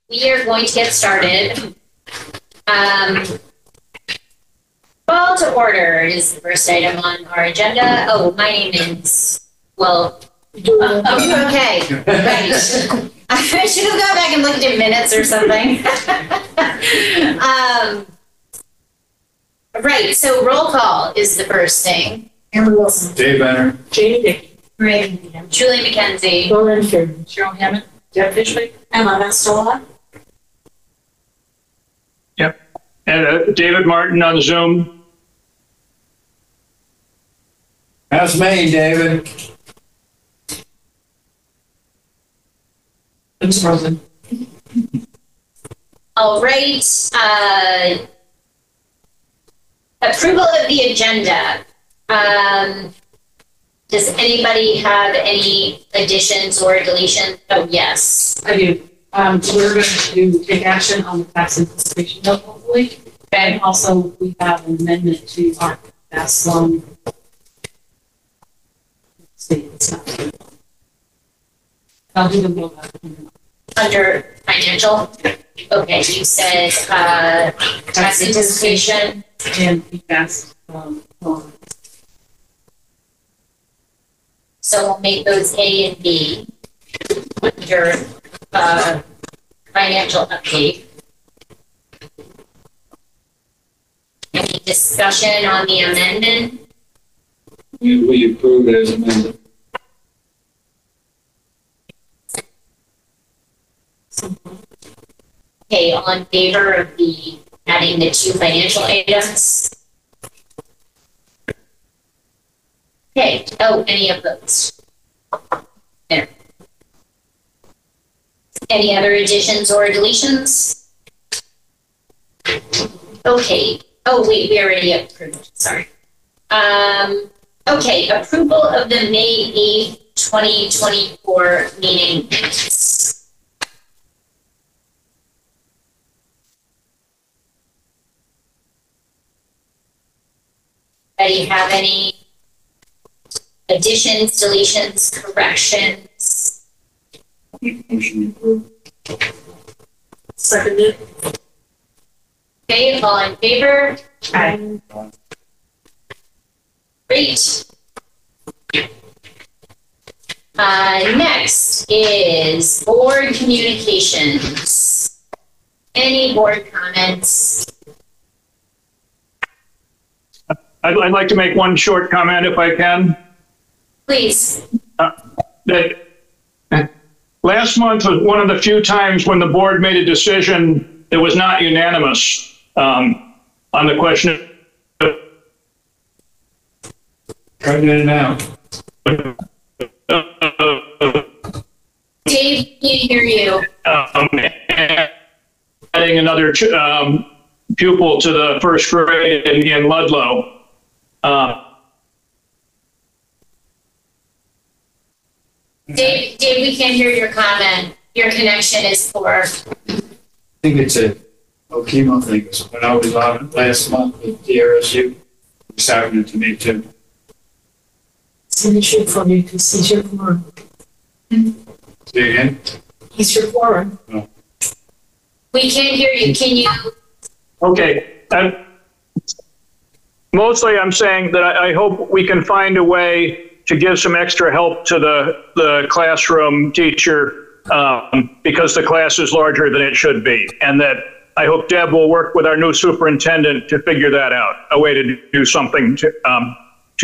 We are going to get started. Call to order is the first item on our agenda. Oh, my name is, well, okay, right. I should have gone back and looked at minutes or something. Right, so roll call is the first thing. Amber Wilson. Dave Benner. Janie Dickey. Right. Julie McKenzie. Lauren Fairman. Cheryl Hammond. Deb Fishwick. Emma Mastola. Yep. And David Martin on Zoom. That's me, David. Bruce Rosen. All right. Approval of the agenda. Does anybody have any additions or deletions? Oh, yes. I do. So we're going to take action on the tax anticipation note, hopefully. And also, we have an amendment to our fast loan statements. I'll do them both Under financial? Okay, you said tax anticipation. and the fast loan. So we'll make those A and B under financial update. Any discussion on the amendment? We approve it as amended. Okay, all in favor of the adding the two financial items? Okay, oh, any opposed? There. Any other additions or deletions? Okay, oh wait, we already approved, sorry. Okay, approval of the May 8th, 2024 meeting minutes. Anybody have any additions, deletions, corrections? Motion approved. Seconded. Okay, all in favor? Aye. Great. Next is board communications. Any board comments? I'd like to make one short comment if I can. Please. That last month was one of the few times when the board made a decision that was not unanimous on the question. Right in and out. Dave, can you hear you? Adding another pupil to the first grade in Ludlow. Dave, we can't hear your comment. Your connection is poor. I think it's a chemo thing. So when I was on it last month with the RSU, it's happening to me too. It's an issue for me because he's your forum. Say again? He's your forum. Oh. We can't hear you. Can you? Okay. Mostly I'm saying that I hope we can find a way to give some extra help to the classroom teacher because the class is larger than it should be. And that I hope Deb will work with our new superintendent to figure that out, a way to do something to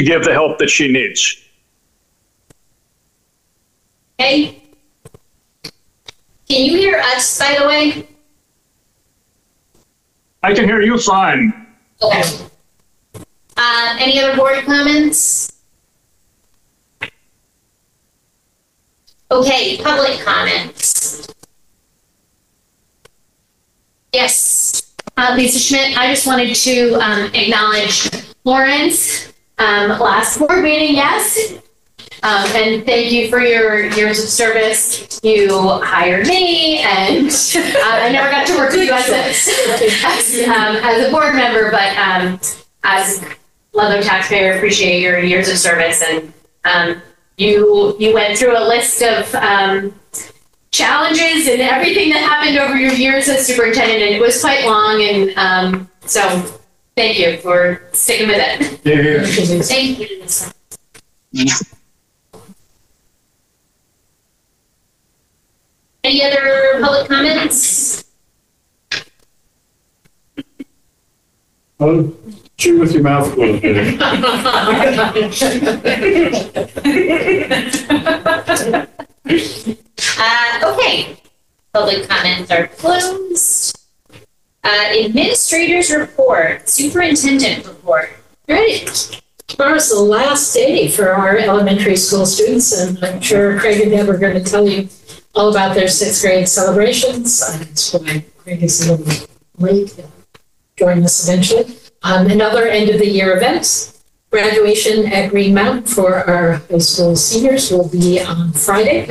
give the help that she needs. Okay. Can you hear us, by the way? I can hear you fine. Okay. Any other board comments? Okay, public comments. Yes. Lisa Schmidt, I just wanted to acknowledge Lauren's last board meeting, yes. And thank you for your years of service. You hired me, and I never got to work with you as a board member, but as Ludlow taxpayer, appreciate your years of service. And you went through a list of challenges and everything that happened over your years as superintendent, and it was quite long, and so thank you for sticking with it. Yeah. Thank you. Any other public comments? Oh, chew with your mouth closed. Okay, public comments are closed. Administrators report, superintendent report. Ready? Tomorrow's the last day for our elementary school students, and I'm sure Craig and Deb are going to tell you all about their sixth grade celebrations. That's why Craig is a little late. He'll join us eventually. And other end of the year events. Graduation at Green Mountain for our high school seniors will be on Friday.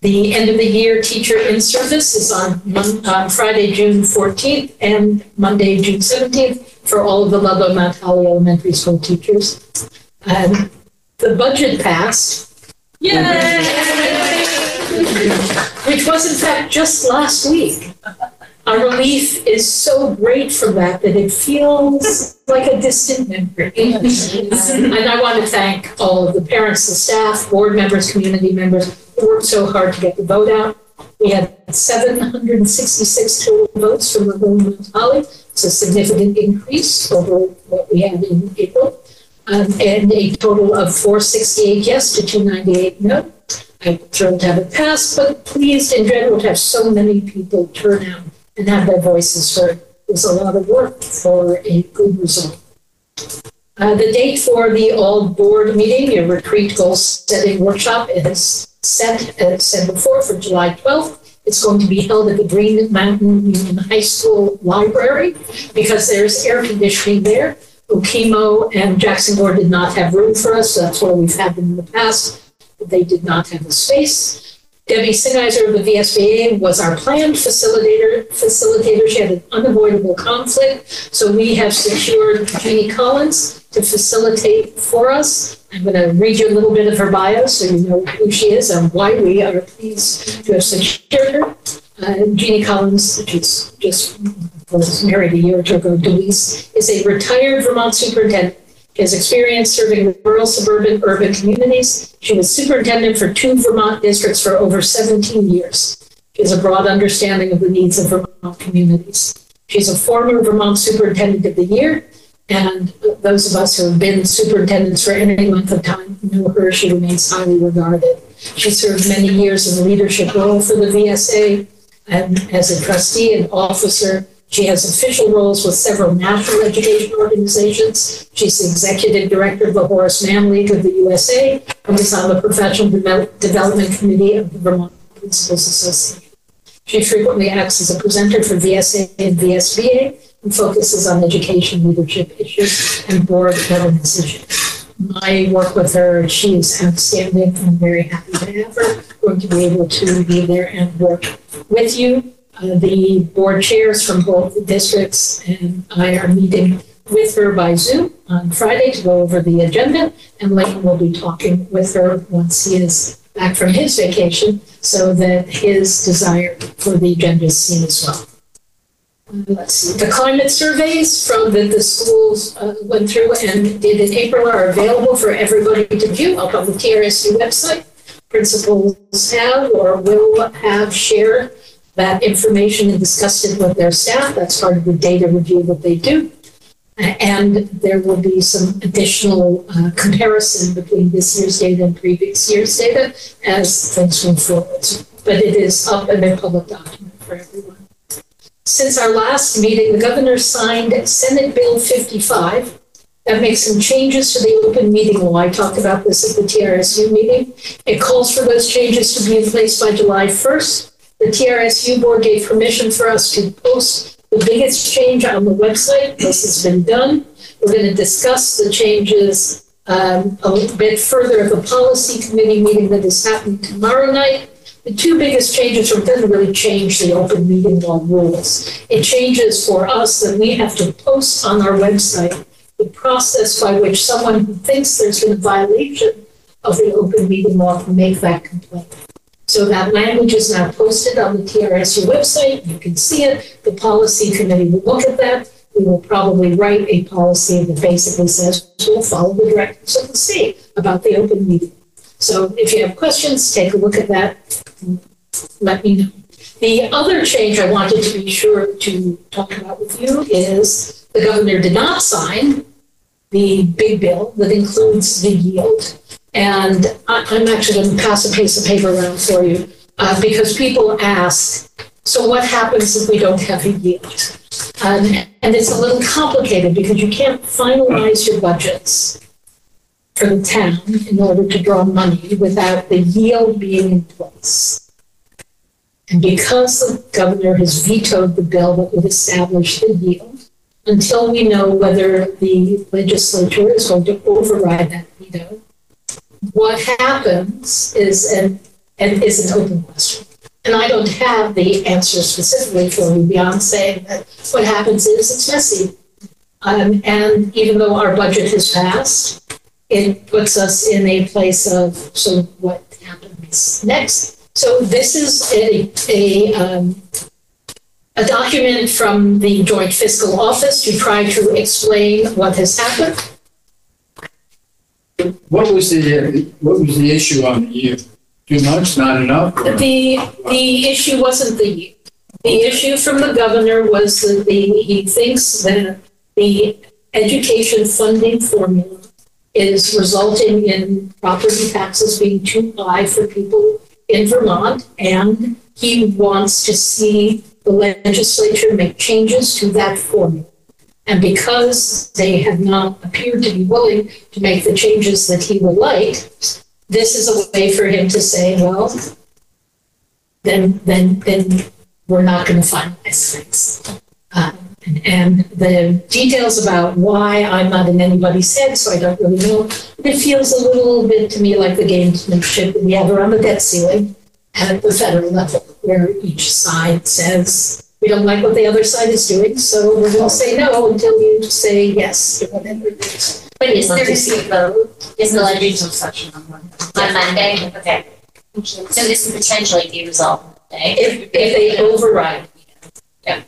The end of the year teacher in service is on Friday, June 14th and Monday, June 17th for all of the Ludlow-Mount elementary school teachers. And the budget passed. Yay! Which was in fact just last week. Our relief is so great from that it feels like a distant memory. And I want to thank all of the parents, the staff, board members, community members who worked so hard to get the vote out. We had 766 total votes from Ludlow-Mount Holly. It's a significant increase over what we had in April. And a total of 468 yes to 298 no. I'm thrilled to have it passed, but pleased in general to have so many people turn out and have their voices heard. It was a lot of work for a good result. The date for the all-board meeting, your retreat goal-setting workshop, is set, as said before, for July 12th. It's going to be held at the Green Mountain Union High School Library because there's air conditioning there. Okemo and Jackson Gore did not have room for us, so that's where we've had them in the past. But they did not have the space. Debbie Singheiser of the VSBA was our planned facilitator. She had an unavoidable conflict, so we have secured Jeannie Collins to facilitate for us. I'm going to read you a little bit of her bio so you know who she is and why we are pleased to have secured her. Jeannie Collins, she's just was married a year or two ago, Denise, is a retired Vermont superintendent. She has experience serving rural, suburban, urban communities. She was superintendent for 2 Vermont districts for over 17 years. She has a broad understanding of the needs of Vermont communities. She's a former Vermont Superintendent of the Year, and those of us who have been superintendents for any length of time know her. She remains highly regarded. She served many years in a leadership role for the VSA, and as a trustee and officer. She has official roles with several national education organizations. She's the executive director of the Horace Mann League of the USA and is on the Professional Development Committee of the Vermont Principals Association. She frequently acts as a presenter for VSA and VSBA and focuses on education leadership issues and board governance issues. My work with her, she is outstanding. I'm very happy to have her. Going to be able to be there and work with you. The board chairs from both the districts and I are meeting with her by Zoom on Friday to go over the agenda, and Leighton will be talking with her once he is back from his vacation so that his desire for the agenda is seen as well. Let's see. The climate surveys from that the schools went through and did in April are available for everybody to view up on the TRSU website. Principals have or will have shared that information and discussed it with their staff. That's part of the data review that they do. And there will be some additional comparison between this year's data and previous year's data as things move forward. But it is up in a public document for everyone. Since our last meeting, the governor signed Senate Bill 55 that makes some changes to the open meeting law. I talked about this at the TRSU meeting. It calls for those changes to be in place by July 1st. The TRSU board gave permission for us to post the biggest change on the website. This has been done. We're going to discuss the changes a little bit further at the policy committee meeting that is happening tomorrow night. The 2 biggest changes are going to really change the open meeting law rules. It changes for us that we have to post on our website the process by which someone who thinks there's been a violation of the open meeting law can make that complaint. So that language is now posted on the TRSU website. You can see it. The policy committee will look at that. We will probably write a policy that basically says we'll follow the directives of the state about the open meeting. So if you have questions, take a look at that. Let me know. The other change I wanted to be sure to talk about with you is the governor did not sign the big bill that includes the yield. And I'm actually going to pass a piece of paper around for you because people ask, so what happens if we don't have a yield? And it's a little complicated because you can't finalize your budgets for the town in order to draw money without the yield being in place. And because the governor has vetoed the bill that would establish the yield, until we know whether the legislature is going to override that veto, what happens is an open question. And I don't have the answer specifically for you beyond saying that what happens is it's messy. And even though our budget has passed, it puts us in a place of, so what happens next? So this is a document from the Joint Fiscal Office to try to explain what has happened. What was the issue on the yield? Too much, not enough? Or? The issue wasn't the yield. The issue from the governor was that he thinks that the education funding formula is resulting in property taxes being too high for people in Vermont, and he wants to see the legislature make changes to that formula. And because they have not appeared to be willing to make the changes that he would like, this is a way for him to say, well, then we're not going to finalize things. And the details about why I'm not in anybody's head, so I don't really know. It feels a little bit to me like the gamesmanship that we have around the debt ceiling at the federal level, where each side says, we don't like what the other side is doing, so we're going to say no until you say yes to whatever it is. But is there a vote? Is the legislative session on Monday? on Monday? Okay. So this would potentially be resolved Monday. If they override. Yeah.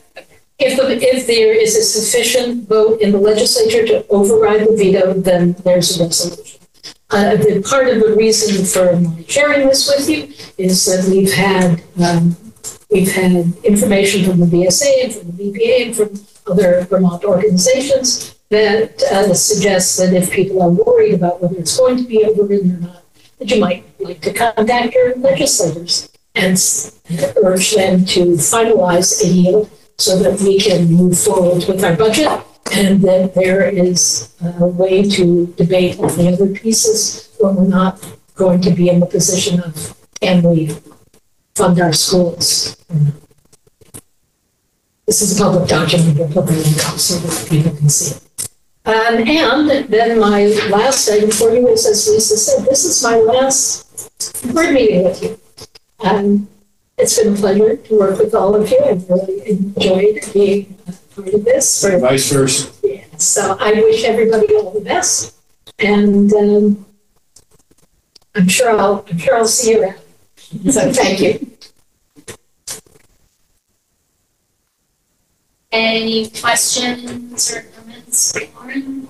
If there is a sufficient vote in the legislature to override the veto, then there's a resolution. The part of the reason for my sharing this with you is that we've had information from the BSA and from the BPA and from other Vermont organizations that suggests that if people are worried about whether it's going to be overridden or not, that you might like to contact your legislators and urge them to finalize a yield so that we can move forward with our budget, and that there is a way to debate on the other pieces when we're not going to be in the position of, can we fund our schools? This is a public document, we'll put the link up so that people can see it. And then my last item for you is, as Lisa said, this is my last board meeting with you. It's been a pleasure to work with all of you. I've really enjoyed being a part of this. Vice versa. Yeah. So I wish everybody all the best, and I'm sure I'll see you around. So thank you. Any questions or comments, Lauren?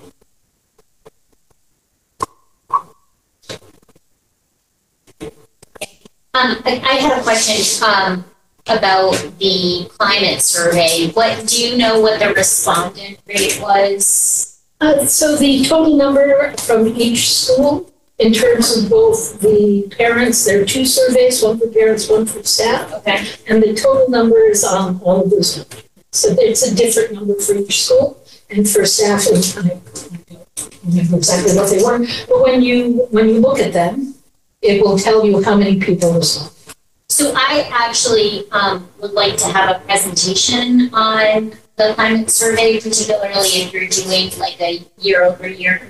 I had a question about the climate survey. Do you know what the respondent rate was? So the total number from each school, in terms of both the parents, there are two surveys, one for parents, one for staff. Okay. And the total number is on all of those numbers. So it's a different number for each school, and for staff, and I don't remember exactly what they were. But when you look at them, it will tell you how many people respond. So I actually would like to have a presentation on the climate survey, particularly if you're doing like a year-over-year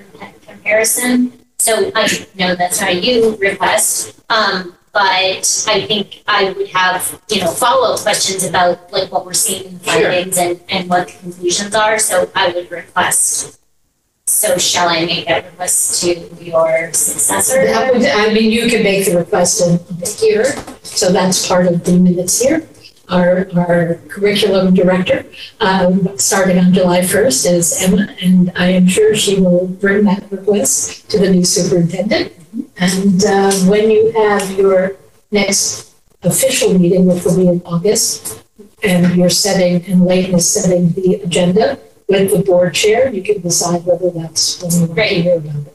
comparison. So I know that's not a you request, but I think I would have, follow-up questions about like what we're seeing in the findings and what the conclusions are. So I would request So shall I make that request to your successor? You can make the request in here, so that's part of the minutes here. Our curriculum director, starting on July 1st, is Emma, and I am sure she will bring that request to the new superintendent. And when you have your next official meeting, which will be in August, and you're setting, and Layton is setting the agenda with the board chair, you can decide whether that's when you want to hear about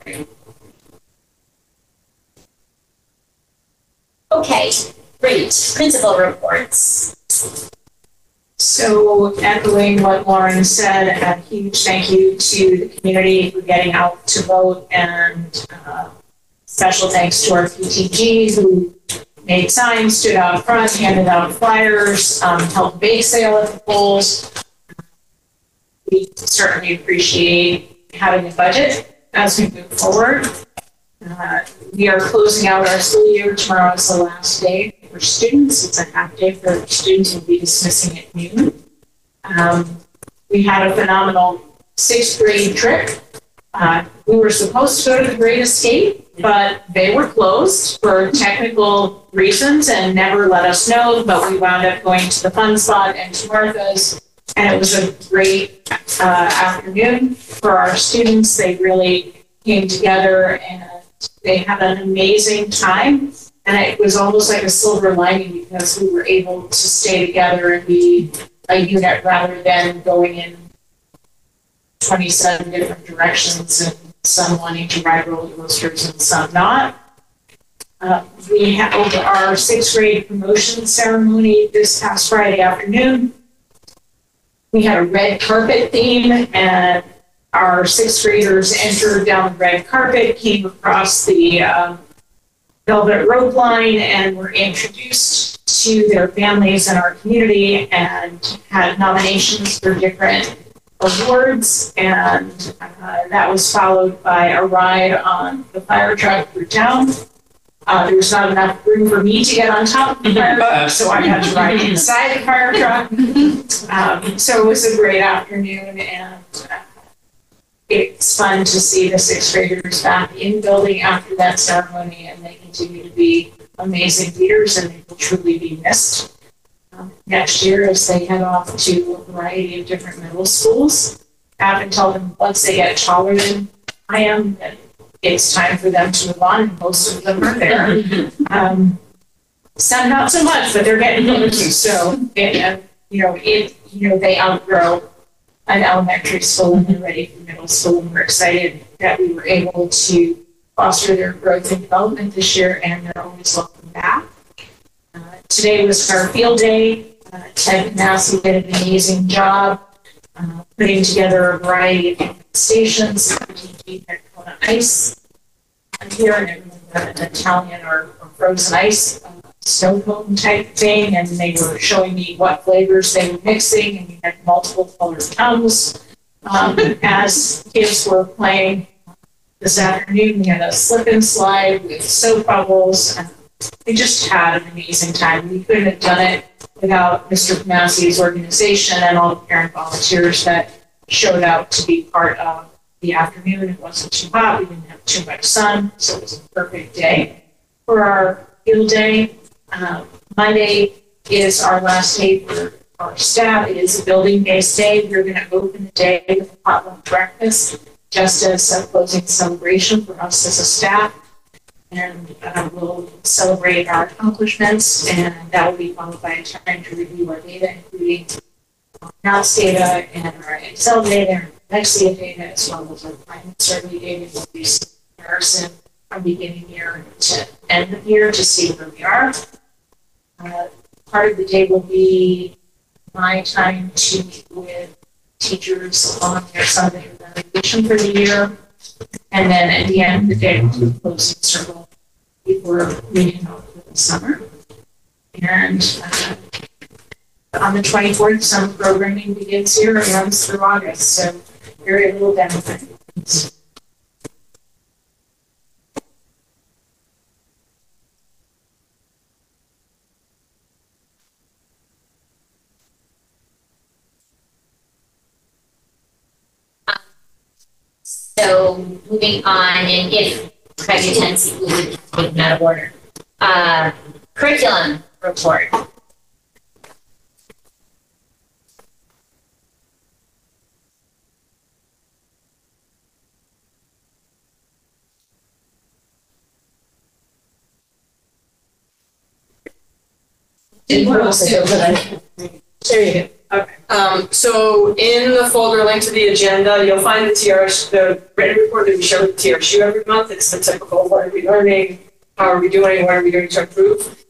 it. Okay, great. Principal reports. So echoing what Lauren said, a huge thank you to the community for getting out to vote, and special thanks to our PTG who made signs, stood out front, handed out flyers, held bake sale at the polls. We certainly appreciate having a budget as we move forward. We are closing out our school year. Tomorrow is the last day for students. It's a half day for students. We'll be dismissing at noon. We had a phenomenal 6th grade trip. We were supposed to go to the Great Escape, but they were closed for technical reasons and never let us know. But we wound up going to the Fun Spot and to Martha's, and it was a great afternoon for our students. They really came together and they had an amazing time. And it was almost like a silver lining because we were able to stay together and be a unit rather than going in 27 different directions and some wanting to ride roller coasters and some not. We held our 6th grade promotion ceremony this past Friday afternoon. We had a red carpet theme, and our 6th graders entered down the red carpet, came across the velvet rope line, and were introduced to their families and our community, and had nominations for different awards. And that was followed by a ride on the fire truck through town. There was not enough room for me to get on top of the fire truck, so I had to ride inside the fire truck. So it was a great afternoon, and it's fun to see the 6th graders back in building after that ceremony, and they continue to be amazing leaders, and they will truly be missed next year as they head off to a variety of different middle schools. I haven't told them once they get taller than I am that it's time for them to move on, and most of them are there. Some not so much, but they're getting close. So, they outgrow an elementary school and they're ready for middle school. And we're excited that we were able to foster their growth and development this year, and they're always welcome back. Today was our field day. Ted Massey did an amazing job putting together a variety of stations. We had Kona ice here, and it was an Italian or frozen ice snow cone type thing, and they were showing me what flavors they were mixing, and we had multiple colored tums. As kids were playing this afternoon, we had a slip and slide with soap bubbles. We just had an amazing time. We couldn't have done it without Mr. Massey's organization and all the parent volunteers that showed out to be part of the afternoon. It wasn't too hot. We didn't have too much sun, so it was a perfect day for our field day. Monday is our last day for our staff. It is a building-based day. We're going to open the day with a potluck breakfast, just as a closing celebration for us as a staff. And we'll celebrate our accomplishments, and that will be followed by a time to review our data, including Maths data and our Excel data and Lexia data, as well as our climate survey data. We'll do some comparison from beginning year to end of year to see where we are. Part of the day will be my time to meet with teachers on some of their evaluation for the year. And then at the end of the day, we'll do a closing circle before we head out for the summer. And on the 24th, summer programming begins here and runs through August. So very little downtime. So moving on, and if Craig attends, we would take them out of order. Curriculum report. There you go. Okay. So in the folder linked to the agenda, you'll find the TRS, the written report that we share with the TRSU every month. It's the typical, what are we learning? How are we doing? What are we doing to improve?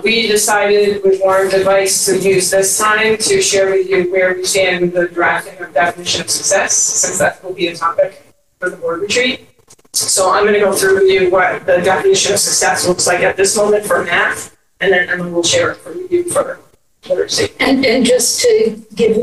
We decided with Warren's advice to use this time to share with you where we stand with the drafting of definition of success, since that will be a topic for the board retreat. So I'm going to go through with you what the definition of success looks like at this moment for math, and then Emma will share it for you for literacy. And just to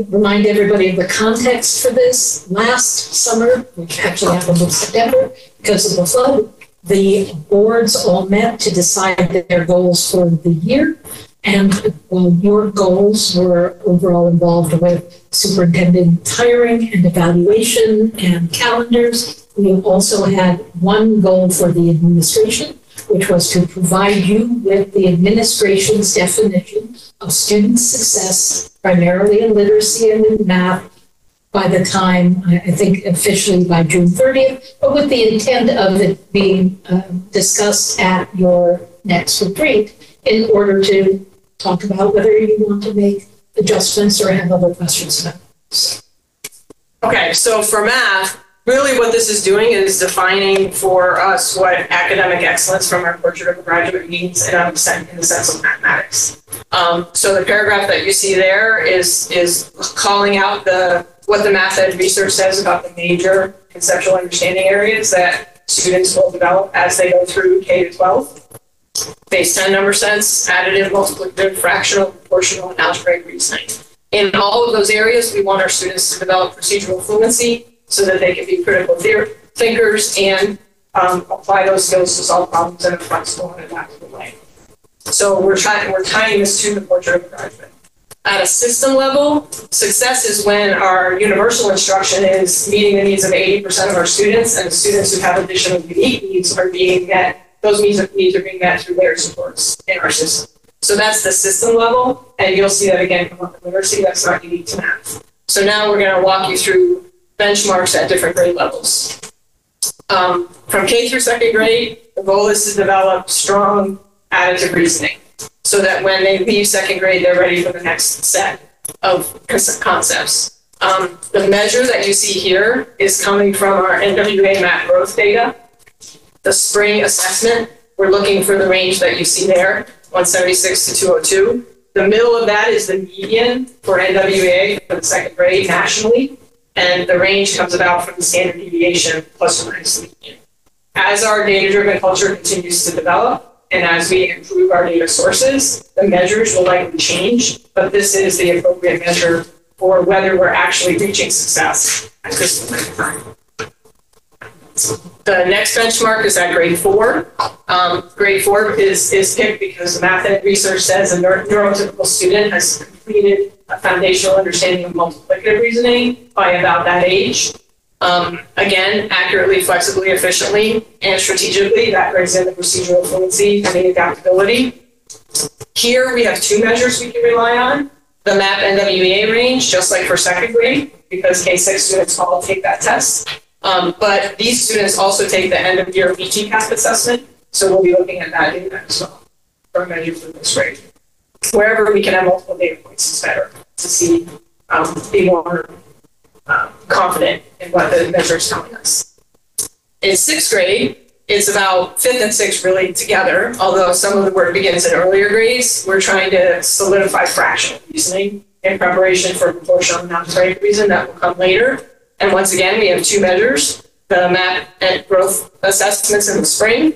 remind everybody of the context for this, last summer, which actually happened in September because of the flood, the boards all met to decide their goals for the year. And while your goals were overall involved with superintendent hiring and evaluation and calendars, we also had one goal for the administration, which was to provide you with the administration's definition of student success, primarily in literacy and in math, by the time, I think officially by June 30th, but with the intent of it being discussed at your next retreat in order to talk about whether you want to make adjustments or have other questions about it. Okay, so for math, really what this is doing is defining for us what academic excellence from our portrait of a graduate means in the sense of mathematics. So the paragraph that you see there is calling out what the math ed research says about the major conceptual understanding areas that students will develop as they go through K to 12. Base 10 number sense, additive, multiplicative, fractional, proportional, and algebraic reasoning. In all of those areas, we want our students to develop procedural fluency so that they can be critical thinkers and apply those skills to solve problems in a flexible and adaptable way. So we're tying this to the portrait of a graduate. At a system level, success is when our universal instruction is meeting the needs of 80% of our students, and the students who have additional unique needs are being met. Those needs are being met through their supports in our system. So that's the system level, and you'll see that again come up in literacy. That's not unique to math. So now we're going to walk you through benchmarks at different grade levels. From K through second grade, the goal is to develop strong additive reasoning so that when they leave second grade, they're ready for the next set of concepts. The measure that you see here is coming from our NWA math growth data. The spring assessment, we're looking for the range that you see there, 176 to 202. The middle of that is the median for NWA for the second grade nationally, and the range comes about from the standard deviation plus or minus the median. As our data-driven culture continues to develop, and as we improve our data sources, the measures will likely change, but this is the appropriate measure for whether we're actually reaching success at this point in time. The next benchmark is at grade 4. Grade 4 is picked because the math ed research says a neurotypical student has completed a foundational understanding of multiplicative reasoning by about that age. Again, accurately, flexibly, efficiently, and strategically, that brings in the procedural fluency and the adaptability. Here we have 2 measures we can rely on. The MAP NWEA range, just like for second grade, because K6 students all take that test. But these students also take the end of year VT-CAP assessment, so we'll be looking at that data as well for measures for this grade. Wherever we can have multiple data points is better to see, be more confident in what the measure is telling us. In 6th grade, it's about 5th and 6th really together, although some of the work begins in earlier grades. We're trying to solidify fractional reasoning in preparation for proportional and algebraic reason that will come later. And once again, we have 2 measures, the MAP and growth assessments in the spring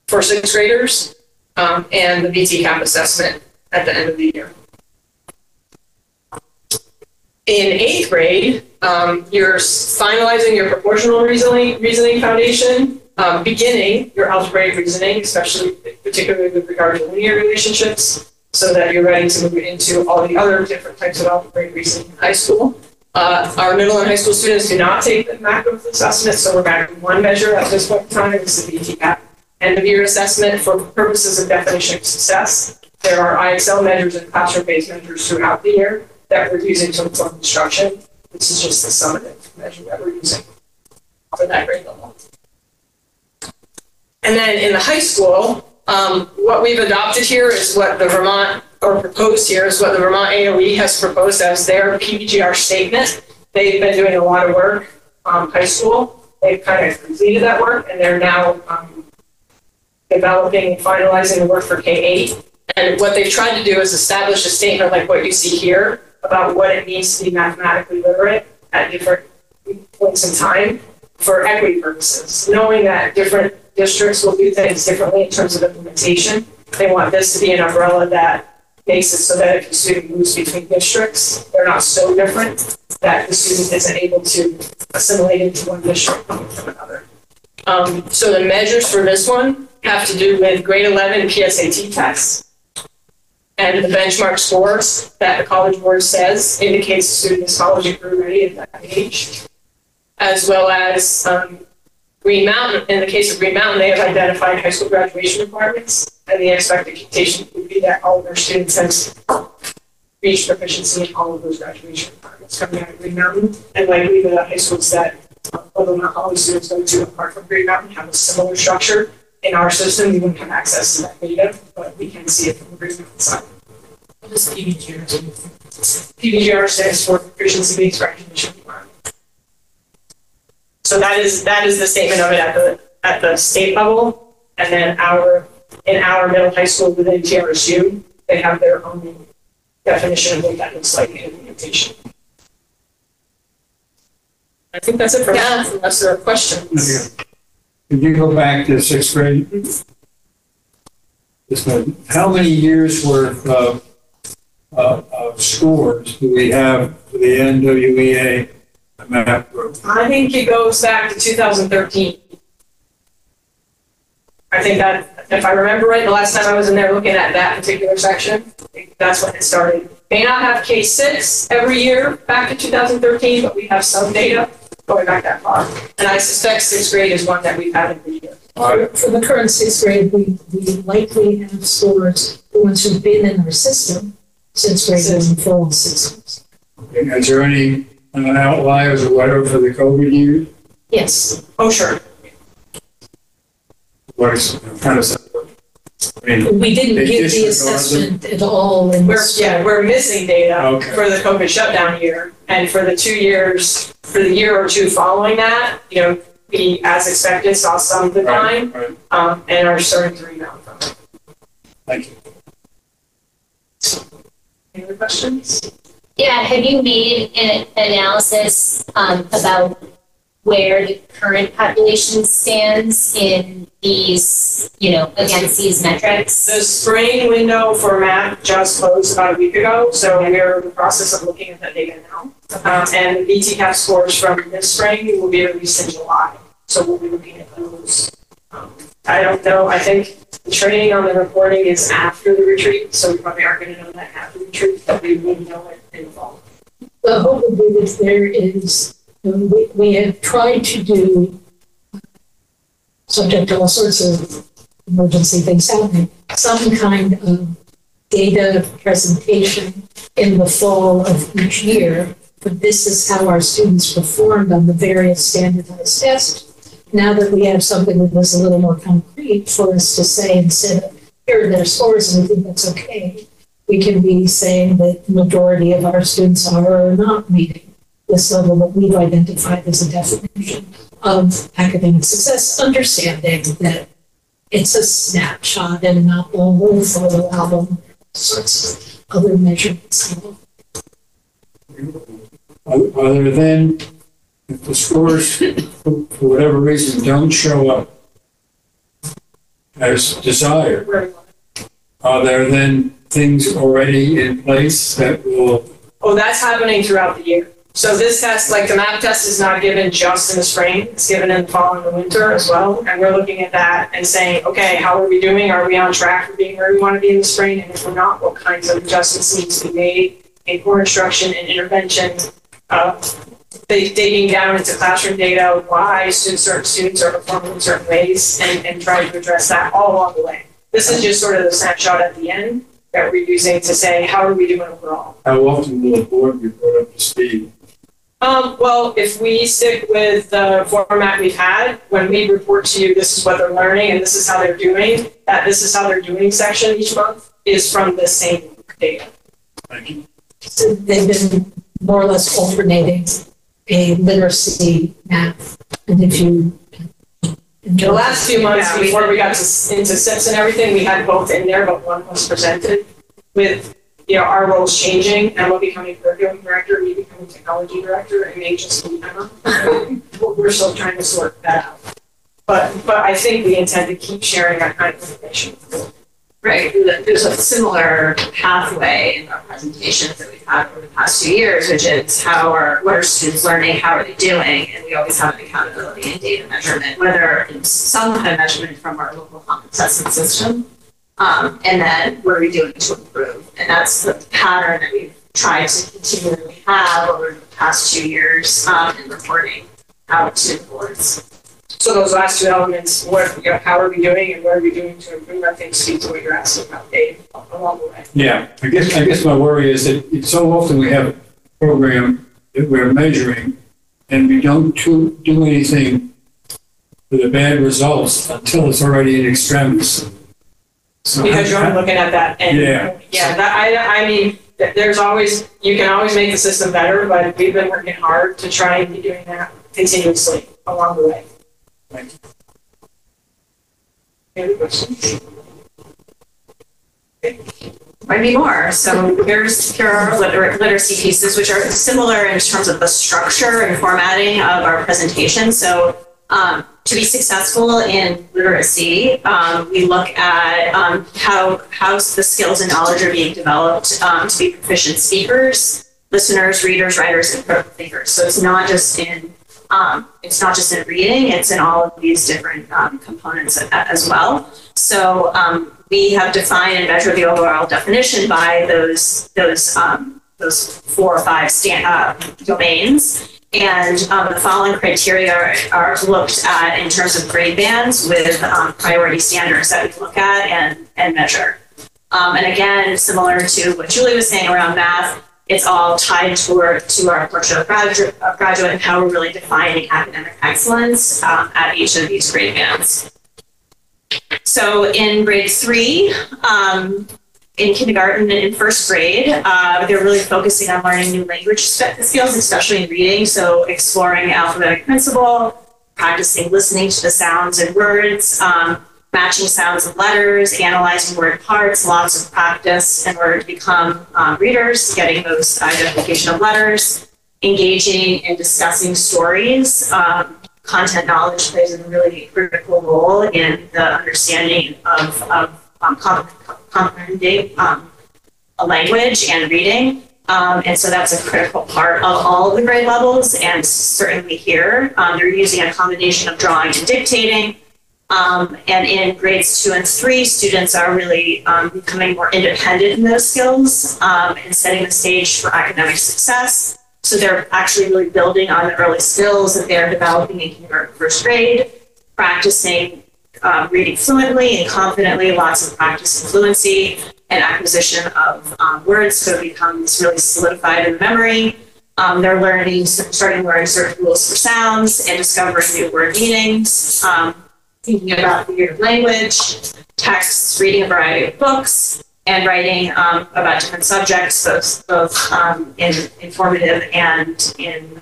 for 6th graders, and the VT-CAP assessment at the end of the year. In 8th grade, you're finalizing your proportional reasoning foundation, beginning your algebraic reasoning, particularly with regard to linear relationships, so that you're ready to move into all the other different types of algebraic reasoning in high school. Our middle and high school students do not take the math growth assessment, so we're back to one measure at this point in time. This is the BTCAP end of year assessment for purposes of definition of success. There are IXL measures and classroom-based measures throughout the year that we're using to inform instruction. This is just the summative measure that we're using for that grade level. And then in the high school, what we've adopted here is what the proposed here is what the Vermont AOE has proposed as their PBGR statement. They've been doing a lot of work high school. They've kind of completed that work, and they're now developing and finalizing the work for K-8. And what they've tried to do is establish a statement like what you see here about what it means to be mathematically literate at different points in time for equity purposes. Knowing that different districts will do things differently in terms of implementation, they want this to be an umbrella that makes it so that if a student moves between districts, they're not so different that the student isn't able to assimilate into one district coming from another. So the measures for this one have to do with grade 11 PSAT tests. And the benchmark scores that the College Board says indicates the student is college and career ready at that age. As well as Green Mountain. In the case of Green Mountain, they have identified high school graduation requirements, and the expectation would be that all of their students have reached proficiency in all of those graduation requirements coming out of Green Mountain. And likely the high schools that, although not all the students go to apart from Green Mountain, have a similar structure. In our system, we wouldn't have access to that data, but we can see it from the Green Mountain side. What does PBGR do? PBGR stands for proficiency-based graduation requirement. So that is the statement of it at the state level, and then in our middle high school within TRSU, they have their own definition of what that looks like in implementation. I think that's it for now, unless there are questions. Okay. Could you go back to sixth grade? How many years worth of scores do we have for the NWEA math group? I think it goes back to 2013. I think that, if I remember right, the last time I was in there looking at that particular section, I think that's when it started. May not have K6 every year back to 2013, but we have some data going back that far. And I suspect sixth grade is one that we've had every year. For the current sixth grade, we likely have scores for ones who've been in our system since grade 1 for all systems. Is there any outliers or whatever for the COVID year? Yes. Oh, sure. What is kind of? I mean, We didn't they give the disregard assessment at all in We're missing data Okay. for the COVID shutdown year, and for the 2 years, for the year or two following that, we, as expected, saw some decline, right. and are starting to rebound from it. Thank you. Any other questions? Yeah, have you made an analysis about where the current population stands in these, against these metrics? The spring window for math just closed about a week ago, so we're in the process of looking at that data now. And the BTCAP scores from this spring will be released in July, so we'll be looking at those. I don't know, I think the training on the reporting is after the retreat, so we probably aren't going to know that after the retreat, but we will know it in the fall. The hope would be that there is, we have tried to do, subject to all sorts of emergency things happening, some kind of data presentation in the fall of each year. But this is how our students performed on the various standardized tests. Now that we have something that was a little more concrete for us to say, instead of here are their scores and we think that's okay, we can be saying that the majority of our students are or are not meeting this level that we've identified as a definition of academic success, understanding that it's a snapshot and not the whole photo album, sorts of other measurements. Other than if the scores, for whatever reason, don't show up as desired, are there then things already in place that will? Oh, that's happening throughout the year. So this test, like the math test, is not given just in the spring, it's given in the fall and the winter as well. And we're looking at that and saying, okay, how are we doing? Are we on track for being where we want to be in the spring? And if we're not, what kinds of adjustments need to be made in core instruction and intervention digging down into classroom data, why certain students are performing in certain ways, and trying to address that all along the way. This is just sort of the snapshot at the end that we're using to say, how are we doing overall? How often will the board be brought up to speed? Well, if we stick with the format we've had, when we report to you, this is what they're learning and this is how they're doing, that this is how they're doing section each month is from the same data. Thank you. So they've been more or less alternating a literacy math. And if you. The last few months Yeah, before we got into SIPs and everything, we had both in there, but one was presented with, our roles changing, Emma becoming curriculum director, me becoming technology director, and me just be Emma. We're still trying to sort that out. But I think we intend to keep sharing that kind of information. Right, there's a similar pathway in our presentations that we've had over the past 2 years, which is what are students learning, how are they doing, and we always have an accountability and data measurement, whether it's some kind of measurement from our local common assessment system, and then what are we doing to improve, and that's the pattern that we've tried to continually have over the past 2 years in reporting out to the boards. So those last two elements, how are we doing and what are we doing to improve, I think speaks to what you're asking about, Dave, along the way. Yeah, I guess my worry is that so often we have a program that we're measuring and we don't do anything for the bad results until it's already in extremis. So Because you're looking at that and yeah, I mean, you can always make the system better, but we've been working hard to try and be doing that continuously along the way. Thank you. Any other questions? Might be more. So here are literacy pieces, which are similar in terms of the structure and formatting of our presentation. So to be successful in literacy, we look at how the skills and knowledge are being developed to be proficient speakers, listeners, readers, writers, and critical thinkers. So it's not just in reading, it's in all of these different components as well. So we have defined and measured the overall definition by those 4 or 5 domains. And the following criteria are looked at in terms of grade bands with priority standards that we look at and measure. And again, similar to what Julie was saying around math, it's all tied to our portrait of graduate and how we're really defining academic excellence at each of these grade bands. So in grade 3, in kindergarten and in first grade, they're really focusing on learning new language skills, especially in reading. So exploring alphabetic principle, practicing listening to the sounds and words, matching sounds and letters, analyzing word parts, lots of practice in order to become readers, getting those identification of letters, engaging in discussing stories. Content knowledge plays a really critical role in the understanding of comprehending a language and reading. And so that's a critical part of all of the grade levels, and certainly here, they're using a combination of drawing and dictating. And in grades 2 and 3, students are really becoming more independent in those skills and setting the stage for academic success. So they're actually really building on the early skills that they're developing in kindergarten, first grade, practicing reading fluently and confidently, lots of practice and fluency, and acquisition of words so it becomes really solidified in memory. They're starting to learn certain rules for sounds and discovering new word meanings, thinking about figurative language, texts, reading a variety of books, and writing about different subjects, both in informative and in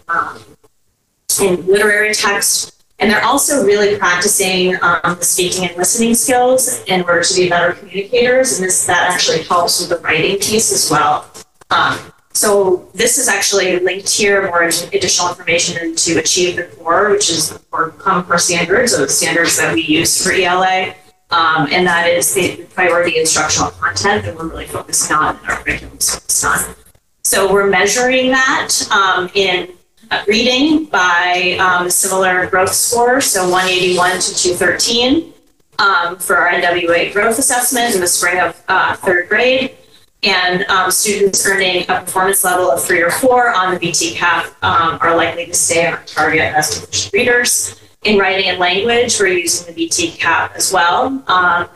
literary text. And they're also really practicing the speaking and listening skills in order to be better communicators, and that actually helps with the writing piece as well. So this is actually linked here, more additional information to achieve the core, which is the Common Core standards, or the standards that we use for ELA. And that is the priority instructional content that we're really focusing on and our curriculum is focused on. So we're measuring that in reading by a similar growth score, so 181 to 213 for our NWA growth assessment in the spring of 3rd grade. And students earning a performance level of 3 or 4 on the BT-CAP are likely to stay on target as proficient readers. In writing and language, we're using the BT-CAP as well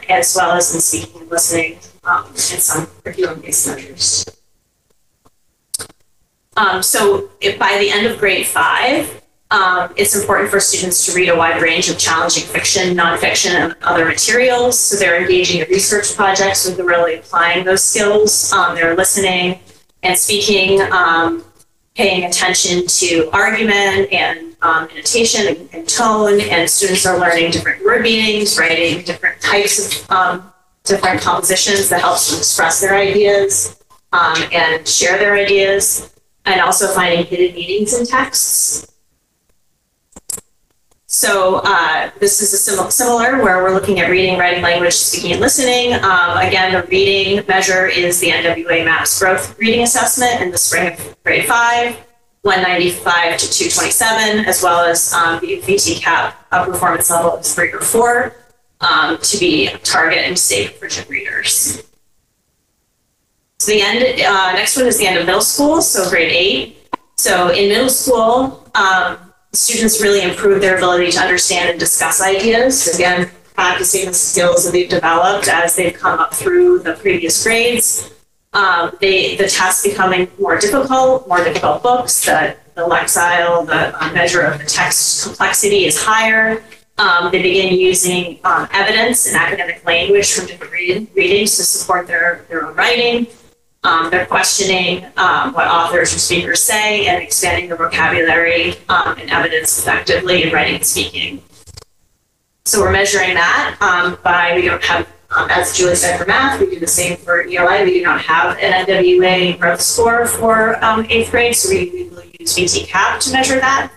as in speaking and listening and some curriculum-based measures. So by the end of grade 5, it's important for students to read a wide range of challenging fiction, nonfiction, and other materials. So they're engaging in research projects where they're really applying those skills. They're listening and speaking, paying attention to argument and annotation and tone, and students are learning different word meanings, writing different types of different compositions that helps them express their ideas and share their ideas, and also finding hidden meanings in texts. So this is a similar where we're looking at reading, writing, language, speaking, and listening. Again, the reading measure is the NWA MAPS growth reading assessment in the spring of grade 5, 195 to 227, as well as the VT-CAP performance level of 3 or 4 to be target and stay proficient readers. So the end, next one is the end of middle school, so grade 8. So in middle school, students really improve their ability to understand and discuss ideas. Again, practicing the skills that they've developed as they've come up through the previous grades. The tasks becoming more difficult books, the lexile, the measure of the text complexity is higher. They begin using evidence and academic language from different readings to support their own writing. They're questioning what authors or speakers say and expanding the vocabulary and evidence effectively in writing and speaking. So we're measuring that we don't have, as Julie said, for math, we do the same for ELI. We do not have an NWA growth score for 8th grade, so we will use VT-CAP to measure that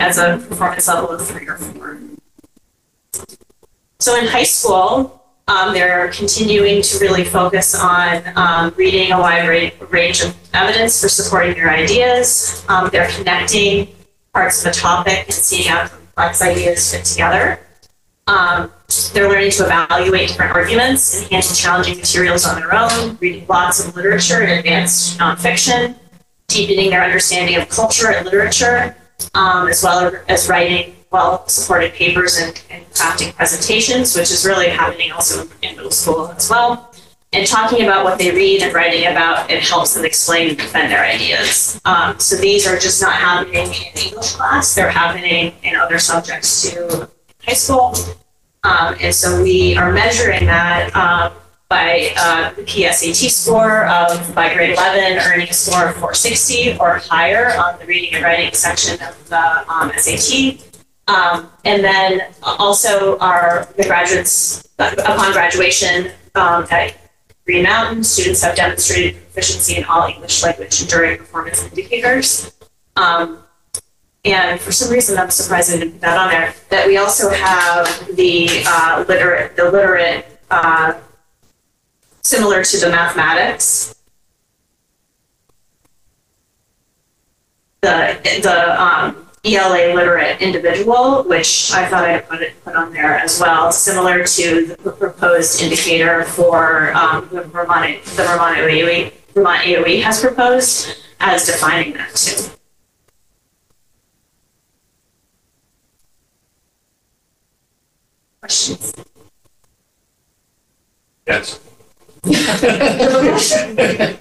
as a performance level of 3 or 4. So in high school, they're continuing to really focus on reading a wide range of evidence for supporting their ideas. They're connecting parts of a topic and seeing how complex ideas fit together. They're learning to evaluate different arguments and handle challenging materials on their own, reading lots of literature and advanced nonfiction, deepening their understanding of culture and literature, as well as writing well-supported papers and crafting presentations, which is really happening also in middle school as well. And talking about what they read and writing about, it helps them explain and defend their ideas. So these are just not happening in English class, they're happening in other subjects too in high school. And so we are measuring that by the PSAT score by grade 11, earning a score of 460 or higher on the reading and writing section of the SAT. And then also the graduates, upon graduation at Green Mountain, students have demonstrated proficiency in all English language enduring performance indicators. And for some reason, I'm surprised I didn't put that on there, that we also have the literate, similar to the mathematics. The ELA literate individual, which I thought I'd put on there as well, similar to the proposed indicator for the Vermont AOE has proposed as defining that too. Questions? Yes.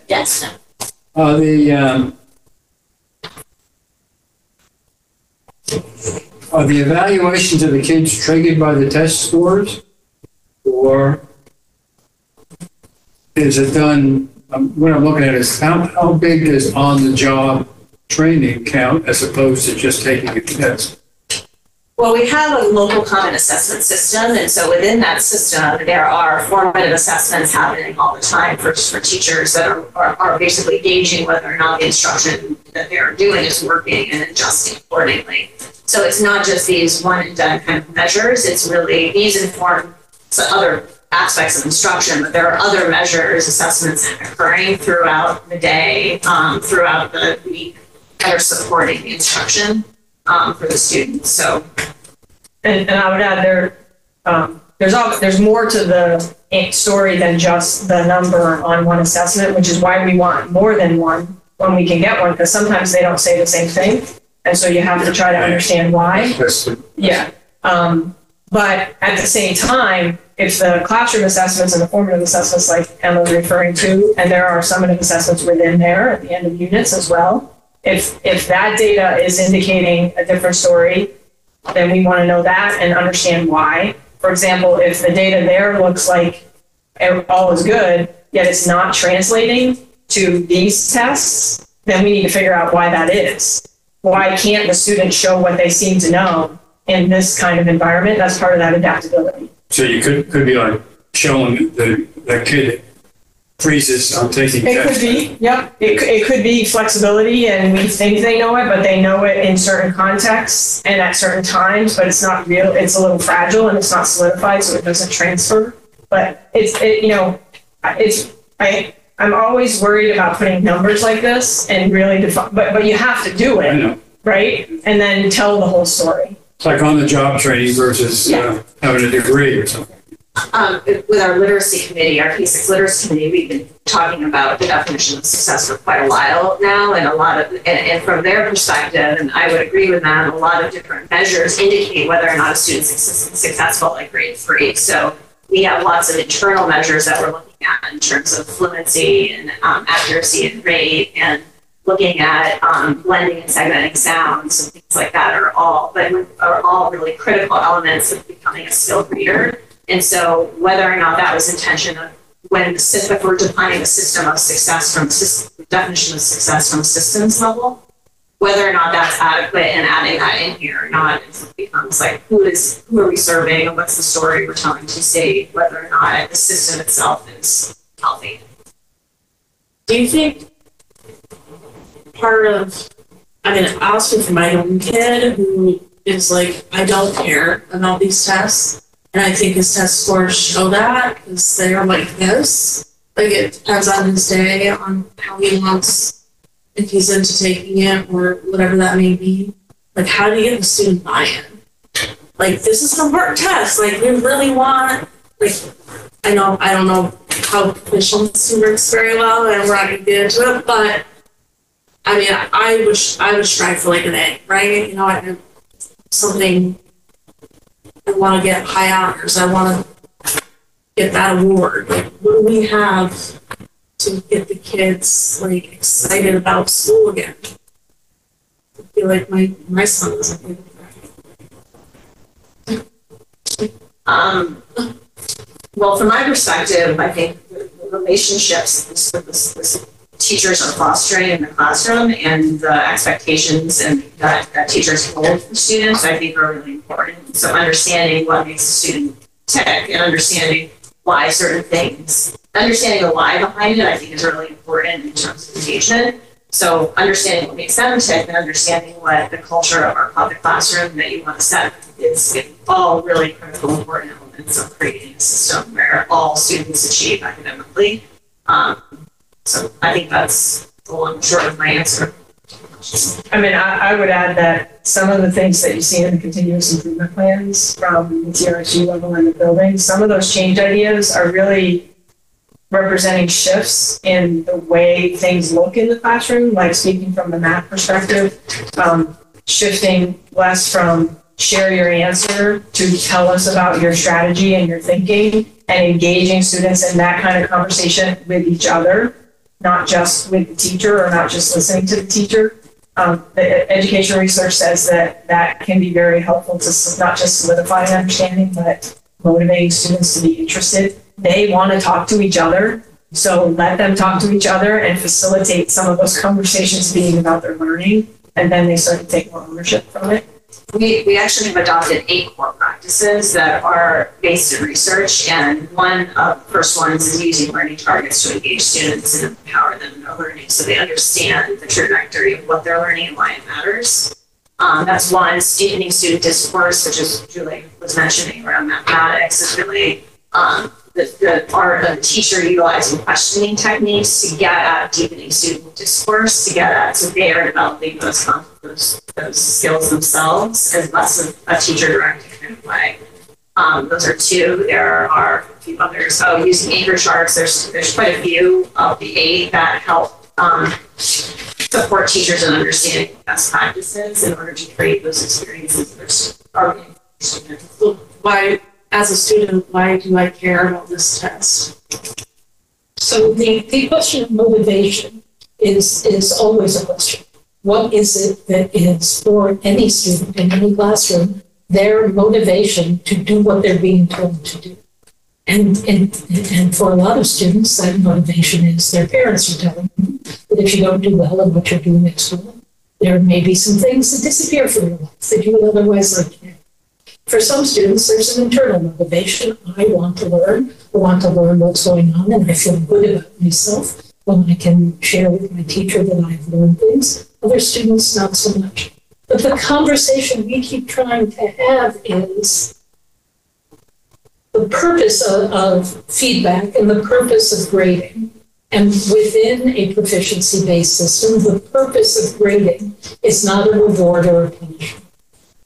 Yes. Are the evaluations of the kids triggered by the test scores, or is it done? What I'm looking at is how big does on-the-job training count as opposed to just taking a test? Well, we have a local common assessment system, and so within that system, there are formative assessments happening all the time for teachers that are basically gauging whether or not the instruction that they're doing is working and adjusting accordingly. So it's not just these one and done kind of measures, it's really, these inform other aspects of instruction, but there are other measures, assessments occurring throughout the day, throughout the week that are supporting the instruction for the students. So, and I would add there's more to the story than just the number on one assessment, which is why we want more than one when we can get one, because sometimes they don't say the same thing. And so you have to try to understand why. Yeah. But at the same time, if the classroom assessments and the formative assessments like Emma's referring to, and there are summative assessments within there at the end of units as well, if that data is indicating a different story, then we want to know that and understand why. For example, if the data there looks like all is good, yet it's not translating to these tests, then we need to figure out why that is. Why can't the students show what they seem to know in this kind of environment? That's part of that adaptability. So you could be like showing the kid freezes on taking It tests. could be, yep. It could be flexibility and we think they know it, but they know it in certain contexts and at certain times, but it's not real. It's a little fragile and it's not solidified, so it doesn't transfer. But I'm always worried about putting numbers like this and really define, but you have to do I it, know. right? And then tell the whole story. It's like on the job training versus having a degree or something. With our literacy committee, our P6 literacy committee, we've been talking about the definition of success for quite a while now, and and from their perspective, and I would agree with them, a lot of different measures indicate whether or not a student's successful at grade 3. So we have lots of internal measures that we're looking at in terms of fluency and accuracy and rate, and looking at blending and segmenting sounds and things like that are all really critical elements of becoming a skilled reader. And so whether or not that was intention of if we're defining the system of success definition of success from systems level, whether or not that's adequate and adding that in here or not, it becomes like who are we serving and what's the story we're telling to say, whether or not the system itself is healthy. Do you think I'll speak for my own kid who is like, I don't care about these tests. And I think his test scores show that because they are like this. Like it depends on his day, on how he wants, if he's into taking it or whatever that may be. Like, how do you get the student buy-in? Like, this is an important test. Like, we really want, like, I don't know how proficient this works very well, and we're not going to get into it, but I mean, I would strive for like an A, right? You know, something. I want to get high honors. I want to get that award. Like, what do we have to get the kids like excited about school again? I feel like my son doesn't do that. Well, from my perspective, I think the relationships this teachers are fostering in the classroom and the expectations and that teachers hold for students, I think are really important. So understanding what makes a student tick and understanding why certain things, understanding the why behind it, I think is really important in terms of engagement. So understanding what makes them tick and understanding what the culture of our public classroom that you want to set is all really critical, important elements of creating a system where all students achieve academically. So I think that's the long and short of my answer. I mean, I would add that some of the things that you see in the continuous improvement plans from the TRSU level in the building, some of those change ideas are really representing shifts in the way things look in the classroom, like speaking from the math perspective, shifting less from share your answer to tell us about your strategy and your thinking, and engaging students in that kind of conversation with each other, not just with the teacher or not just listening to the teacher. The education research says that can be very helpful to not just solidifying understanding, but motivating students to be interested. They want to talk to each other, so let them talk to each other and facilitate some of those conversations being about their learning, and then they start to take more ownership from it. We actually have adopted 8 core practices that are based in research, and one of the first ones is using learning targets to engage students and empower them in their learning so they understand the trajectory of what they're learning and why it matters. That's one. Deepening student discourse, which is Julie was mentioning around mathematics, is really the art of the teacher utilizing questioning techniques to get at deepening student discourse, to get at, so they are developing those skills themselves as less of a teacher-directed kind of way. Those are two. There are a few others. Using anchor charts, there's quite a few of the 8 that help support teachers in understanding best practices in order to create those experiences for students. So why, as a student, why do I care about this test? So the question of motivation is always a question. What is it that is for any student in any classroom, their motivation to do what they're being told to do? And for a lot of students, that motivation is their parents are telling them that if you don't do well in what you're doing at school, there may be some things that disappear from your life that you would otherwise like to do. For some students, there's an internal motivation. I want to learn what's going on, and I feel good about myself when I can share with my teacher that I've learned things. Other students, not so much. But the conversation we keep trying to have is the purpose of feedback and the purpose of grading. And within a proficiency-based system, the purpose of grading is not a reward or a punishment.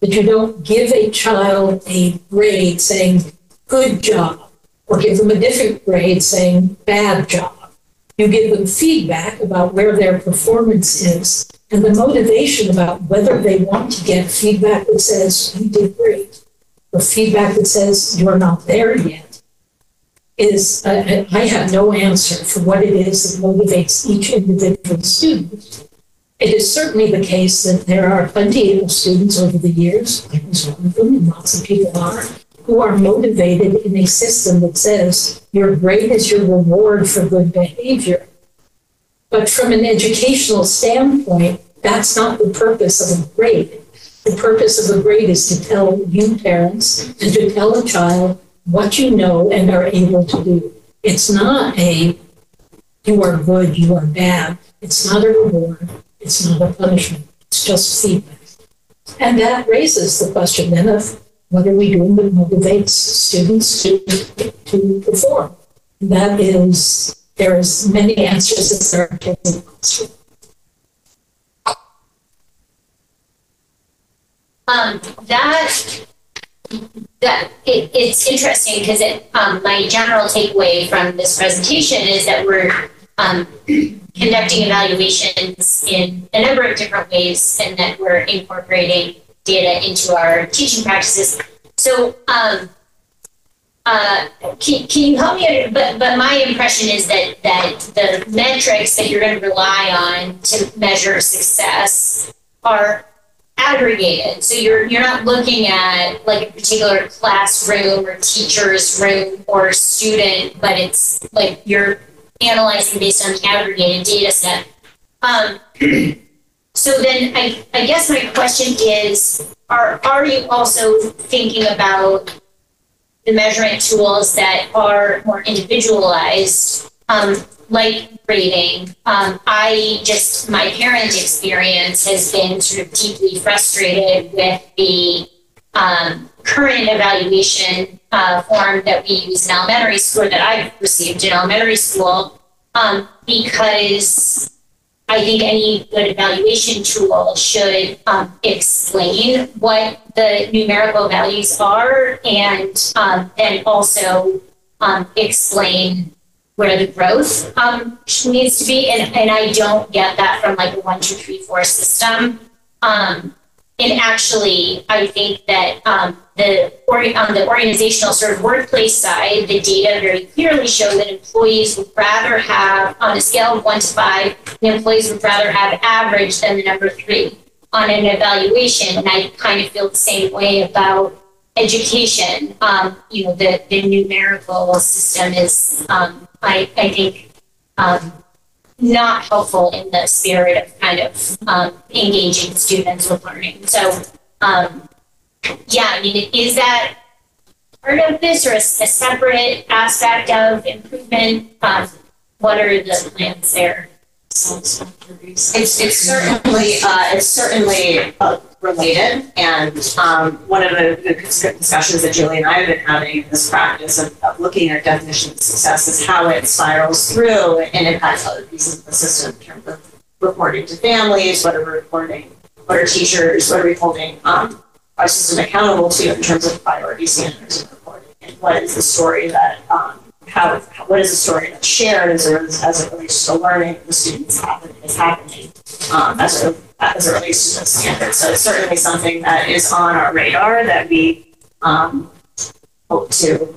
That you don't give a child a grade saying, good job, or give them a different grade saying, bad job. You give them feedback about where their performance is and the motivation about whether they want to get feedback that says, you did great, or feedback that says, you're not there yet. I have no answer for what it is that motivates each individual student. It is certainly the case that there are plenty of students over the years, I was one of them, and lots of people are, who are motivated in a system that says your grade is your reward for good behavior. But from an educational standpoint, that's not the purpose of a grade. The purpose of a grade is to tell you parents and to tell a child what you know and are able to do. It's not a you are good, you are bad. It's not a reward. It's not a punishment. It's just feedback. And that raises the question then of what are we doing that motivates students to perform? And that is, there is many answers as there are to the question. It's interesting because my general takeaway from this presentation is that we're conducting evaluations in a number of different ways and that we're incorporating data into our teaching practices. So can you help me? But my impression is that the metrics that you're going to rely on to measure success are aggregated. So you're not looking at like a particular classroom or teacher's room or student, but it's like you're analyzing based on the aggregated data set. So then I guess my question is, are you also thinking about the measurement tools that are more individualized, like grading? My parent experience has been sort of deeply frustrated with the current evaluation form that we use in elementary school, that I've received in elementary school, because I think any good evaluation tool should explain what the numerical values are and then also explain where the growth needs to be. And I don't get that from like a 1, 2, 3, 4 system. And actually, I think that on the organizational sort of workplace side, the data very clearly show that employees would rather have, on a scale of 1 to 5, the employees would rather have average than the number 3 on an evaluation. And I kind of feel the same way about education. The numerical system is, I think, not helpful in the spirit of kind of engaging students with learning. So, is that part of this or a separate aspect of improvement? What are the plans there? It's certainly related, and one of the discussions that Julie and I have been having in this practice of looking at definition of success is how it spirals through and impacts other pieces of the system in terms of reporting to families, what are we reporting, what are teachers, what are we holding our system accountable to in terms of priority standards and and what is the story that, what is the story that's shared as it relates to learning the students is happening as it relates to the standards. So it's certainly something that is on our radar that we hope to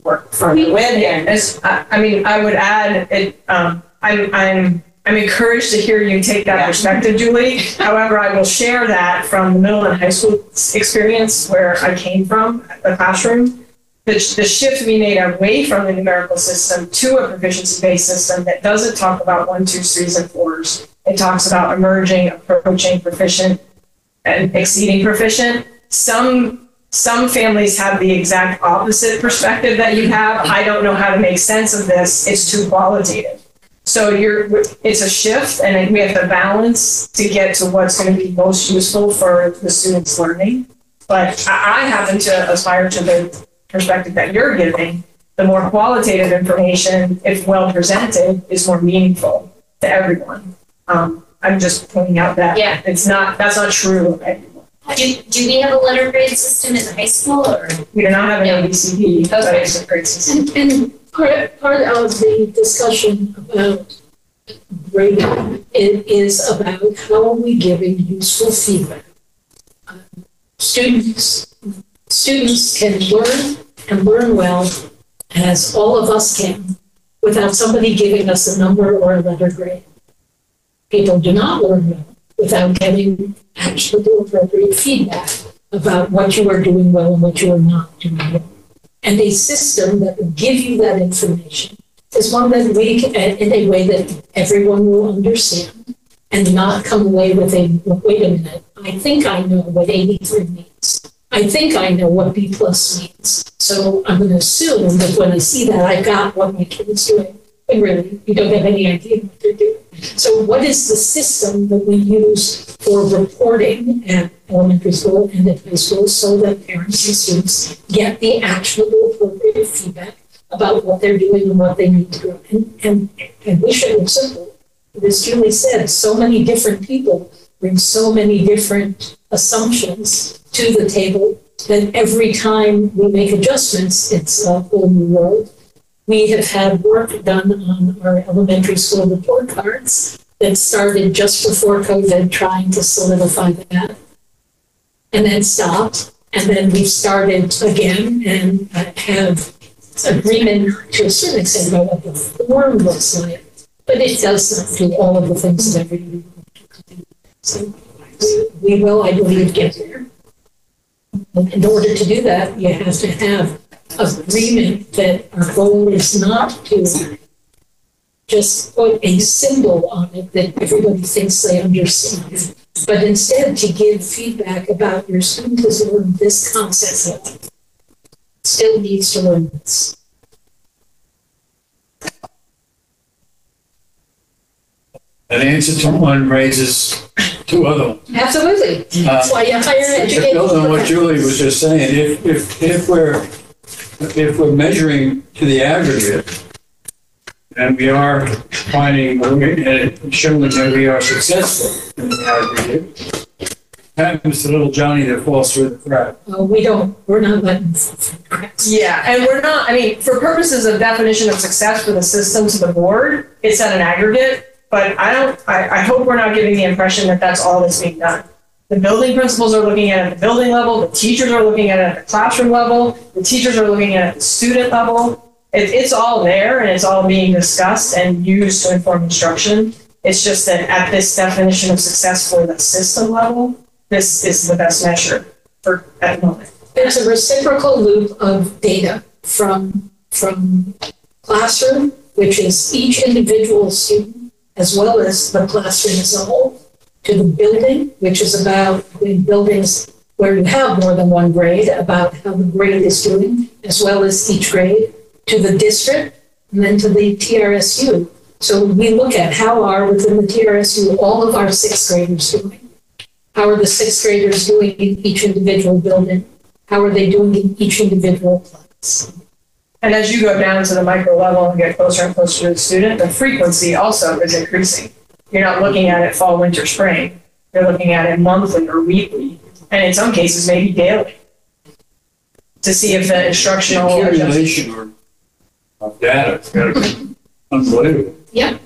work further with. And I would add it. I'm encouraged to hear you take that perspective, Julie. However, I will share that from the middle and high school experience where I came from, the classroom. The shift we made away from the numerical system to a proficiency-based system that doesn't talk about 1, 2, 3s, and 4s. It talks about emerging, approaching, proficient, and exceeding proficient. Some families have the exact opposite perspective that you have. I don't know how to make sense of this. It's too qualitative. So it's a shift, and we have to balance to get to what's going to be most useful for the students' learning. But I happen to aspire to the perspective that you're giving. The more qualitative information, if well presented, is more meaningful to everyone. I'm just pointing out that that's not true of everyone. Do we have a letter grade system in the high school, or? We do not have an ABCD, but Okay. it's a grade system. And part of the discussion about grading is about how are we giving useful feedback. Students can learn and learn well, as all of us can, without somebody giving us a number or a letter grade. People do not learn well without getting actionable, appropriate feedback about what you are doing well and what you are not doing well. And a system that will give you that information is one that we can, in a way that everyone will understand and not come away with wait a minute, I think I know what 83 means. I think I know what B+ means. So I'm going to assume that when I see that, I got what my kid is doing. And really, you don't have any idea what they're doing. So what is the system that we use for reporting at elementary school and at high school so that parents and students get the actionable, appropriate feedback about what they're doing and what they need to do? And we should look simple. As Julie said, so many different people bring so many different assumptions to the table that every time we make adjustments, it's a whole new world. We have had work done on our elementary school report cards that started just before COVID, trying to solidify that, and then stopped. And then we started again and have agreement to a certain extent about what the form looks like, but it does not do all of the things that everybody wants to do. So we will, I believe, get there. In order to do that, you have to have agreement that our goal is not to just put a symbol on it that everybody thinks they understand, but instead to give feedback about your student has learned this concept, still needs to learn this. An answer to one raises two other ones. Absolutely. That's why you hire To educators. build on what Julie was just saying, if we're measuring to the aggregate, and we are finding and showing that we are successful in the aggregate, happens to little Johnny that falls through the crack. We're not letting cracks. Yeah, and we're not, for purposes of definition of success for the system to the board, it's at an aggregate, but I hope we're not giving the impression that that's all that's being done. The building principals are looking at it at the building level, the teachers are looking at it at the classroom level, the teachers are looking at it at the student level. It's all there and it's all being discussed and used to inform instruction. It's just that at this definition of success for the system level, this is the best measure at the moment. There's a reciprocal loop of data from classroom, which is each individual student, as well as the classroom as a whole, to the building, which is about in buildings where you have more than one grade, about how the grade is doing, as well as each grade, to the district, and then to the TRSU. So we look at how are within the TRSU all of our sixth graders doing. How are the sixth graders doing in each individual building? How are they doing in each individual class? And as you go down to the micro level and get closer and closer to the student, the frequency also is increasing. You're not looking at it fall, winter, spring. You're looking at it monthly or weekly, and in some cases, maybe daily. to see if the instructional. Accumulation or of data, it's gotta be unbelievable. Yeah.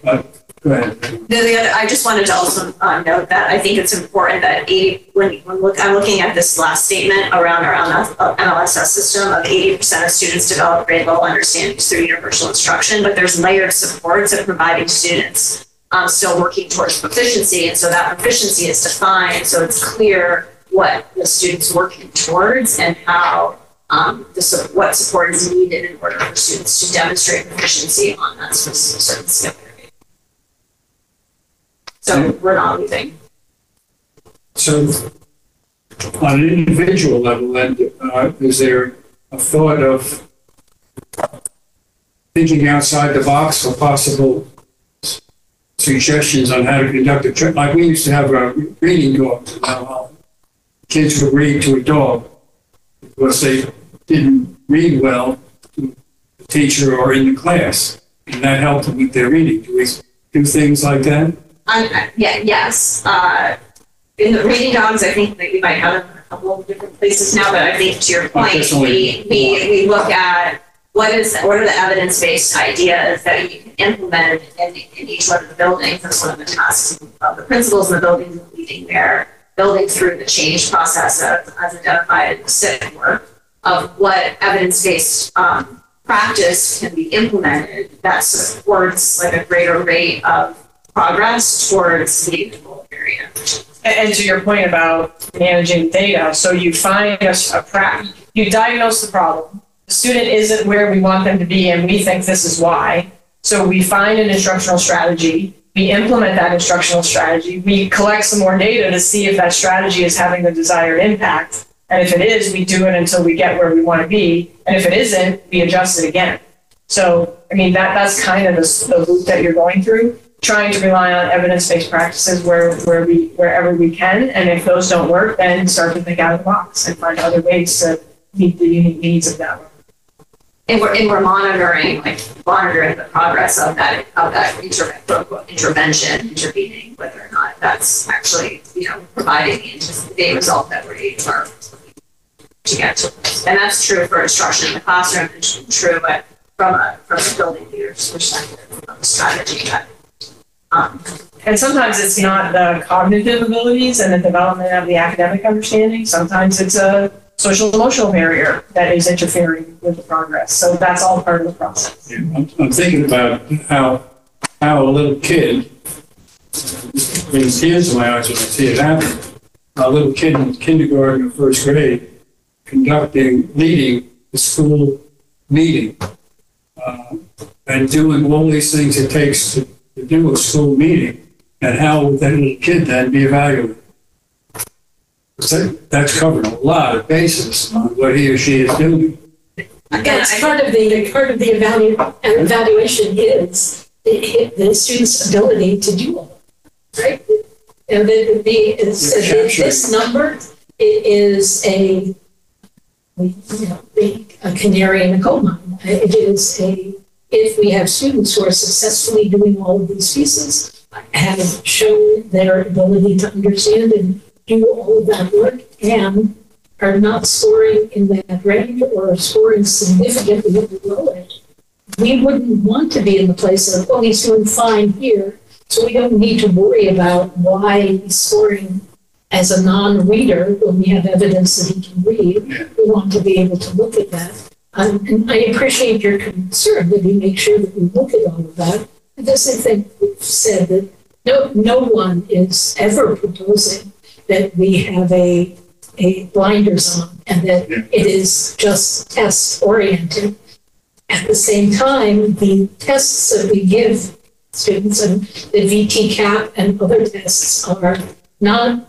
Go ahead. The other, I just wanted to also note that I think it's important that I'm looking at this last statement around our MLSS system of 80% of students develop grade level understandings through universal instruction, but there's layered supports of providing students still working towards proficiency. And so that proficiency is defined so it's clear what the student's working towards and how what support is needed in order for students to demonstrate proficiency on that certain skill area. So we're not leaving. So on an individual level, then, is there a thought of thinking outside the box for possible suggestions on how to conduct a trip? Like we used to have reading dogs. Kids would read to a dog because they didn't read well to the teacher or in the class, and that helped them with their reading. Do we do things like that? Yes. In the reading dogs, I think that we might have them in a couple of different places now, but I think to your point, we look at what are the evidence-based ideas that you can implement in each one of the buildings. That's one of the tasks of the principals in the buildings and leading their building through the change process as identified in the civic work of what evidence-based practice can be implemented that supports like a greater rate of progress towards the goal area. And to your point about managing data, so you find you diagnose the problem. The student isn't where we want them to be, and we think this is why. So we find an instructional strategy. We implement that instructional strategy. We collect some more data to see if that strategy is having the desired impact. And if it is, we do it until we get where we want to be. And if it isn't, we adjust it again. So, I mean, that's kind of the loop that you're going through, trying to rely on evidence-based practices wherever we can. And if those don't work, then start to think out of the box and find other ways to meet the unique needs of that. And we're monitoring the progress of that intervention, intervening, whether or not that's actually, providing the result that we are to get to. And that's true for instruction in the classroom, and true, but from a building leader's perspective of the strategy. And sometimes it's not the cognitive abilities and the development of the academic understanding. Sometimes it's a social emotional barrier that is interfering with the progress. So that's all part of the process. Yeah, I'm thinking about how a little kid, brings tears to my eyes when I see it happen. A little kid in kindergarten or first grade leading the school meeting and doing all these things it takes to do a school meeting, and how would that little kid then be evaluated? That's covering a lot of bases on what he or she is doing. That's part of the evaluation is the student's ability to do all that, right? And this number is a canary in the coal mine. It is if we have students who are successfully doing all of these pieces, have shown their ability to understand and do all of that work, and are not scoring in that range or scoring significantly below it, we wouldn't want to be in the place of, well, he's doing fine here, so we don't need to worry about why he's scoring as a non-reader when we have evidence that he can read. We want to be able to look at that. And I appreciate your concern that we make sure that we look at all of that. And the same thing we've said that no one is ever proposing that we have a blinders on and that it is just test oriented. At the same time, the tests that we give students and the VT-CAP and other tests are not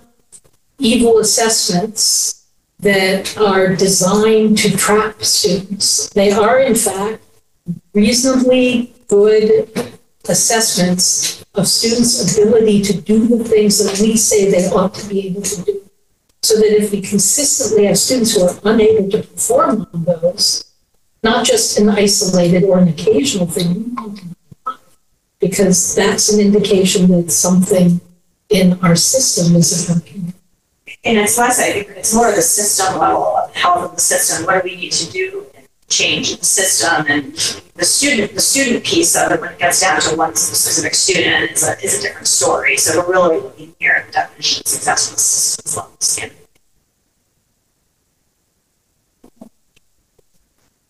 evil assessments that are designed to trap students. They are, in fact, reasonably good assessments of students' ability to do the things that we say they ought to be able to do. So that if we consistently have students who are unable to perform on those, not just an isolated or an occasional thing, because that's an indication that something in our system isn't working. And it's less, I think, it's more of the system level of health of the system. What do we need to do and change the system? And the student piece of it, when it gets down to one specific student, is a different story. So we're really looking here at the definition of successful systems level standard.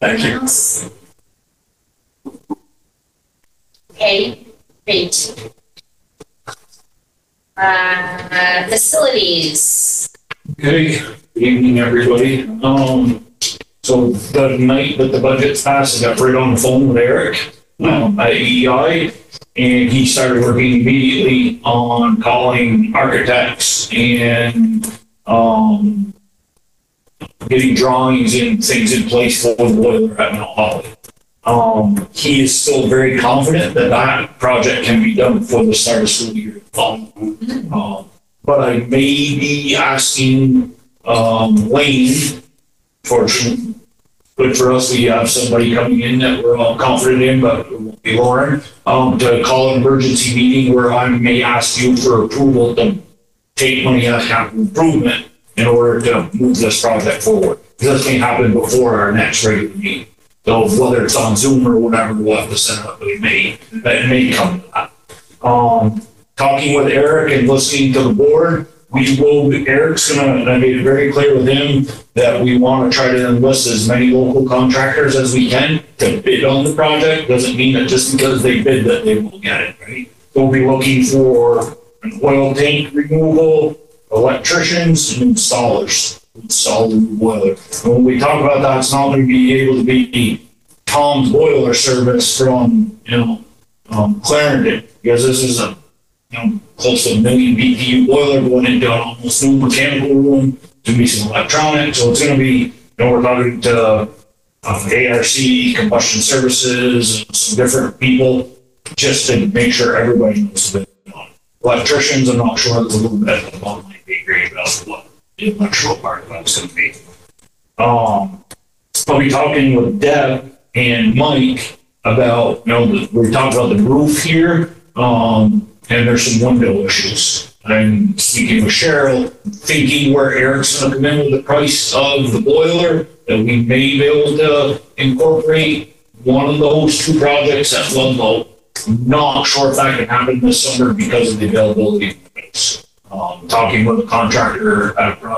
Thank you. Else? Okay, great. Facilities. Okay, good evening, everybody. So the night that the budget's passed, I got right on the phone with Eric at EEI, and he started working immediately on calling architects and getting drawings and things in place for the boiler at Mount Holly. He is still very confident that that project can be done before the start of school year. But I may be asking Wayne, fortunately, good for us, we have somebody coming in that we're all confident in, but it won't be Lauren, to call an emergency meeting where I may ask you for approval to take money out of capital improvement in order to move this project forward. Because this may happen before our next regular meeting. So whether it's on Zoom or whatever, we'll have to set up, but it may come to that. Talking with Eric and listening to the board, Eric's gonna, and I made it very clear with him that we want to try to enlist as many local contractors as we can to bid on the project. Doesn't mean that just because they bid that they will get it, right? We'll be looking for an oil tank removal, electricians, and installers. Install the boiler. And when we talk about that, it's not going to be able to be Tom's boiler service from, Clarendon, because this is a, close to 1 million BTU boiler going into an almost new mechanical room, to be some electronics. So it's going to be, we're talking to ARC, combustion services, and some different people, just to make sure everybody knows that. Electricians, I'm not sure, there's a little bit of online pay grade about what the electrical part of that's going to be. I'll be talking with Deb and Mike about, we talked about the roof here, and there's some window issues. I'm speaking with Cheryl, thinking where Eric's going to come in with the price of the boiler, that we may be able to incorporate one of those two projects at Ludlow. Not sure if that can happen this summer because of the availability of windows. Talking with a contractor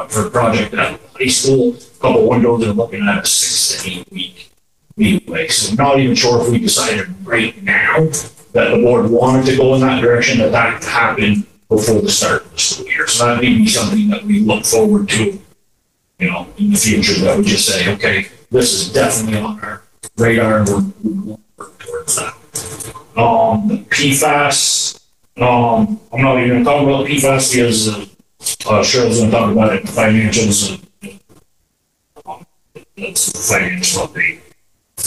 for a project at high school, a couple windows, they're looking at a 6 to 8 week leeway. So I'm not even sure if we decided right now that the board wanted to go in that direction, that could happen before the start of the school year. So that may be something that we look forward to, in the future, that we just say, okay, this is definitely on our radar and we'll work towards that. The PFAS, I'm not even going to talk about PFAS because Cheryl's going to talk about it in financials. That's the financial update.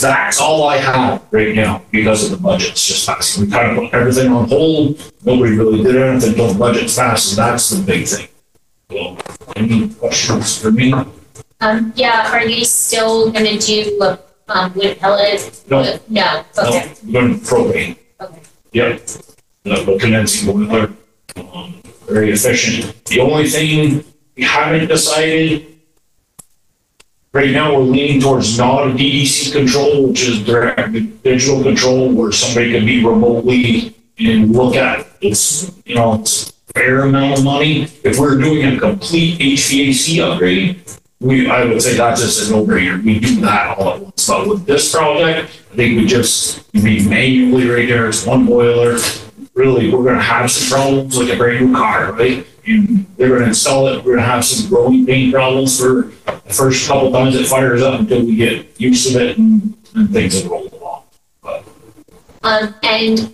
That's all I have right now because of the budgets just passing. We kind of put everything on hold. Nobody really did anything until the budget's passed, and that's the big thing. So, any questions for me? Yeah, are you still going to do wood pellet? No. No. Okay. No, we're going to propane. Okay. Yep. The condensing boiler, very efficient. The only thing we haven't decided, right now we're leaning towards not a DDC control, which is direct digital control, where somebody can be remotely and look at it. It's a fair amount of money. If we're doing a complete HVAC upgrade, I would say that's just a no-brainer. We do that all at once. But with this project, I think we just be manually right there. It's one boiler. Really, we're going to have some problems like a brand new car, right? And they're going to install it. We're going to have some growing pain problems for the first couple times it fires up until we get used to it and things will roll along. But. And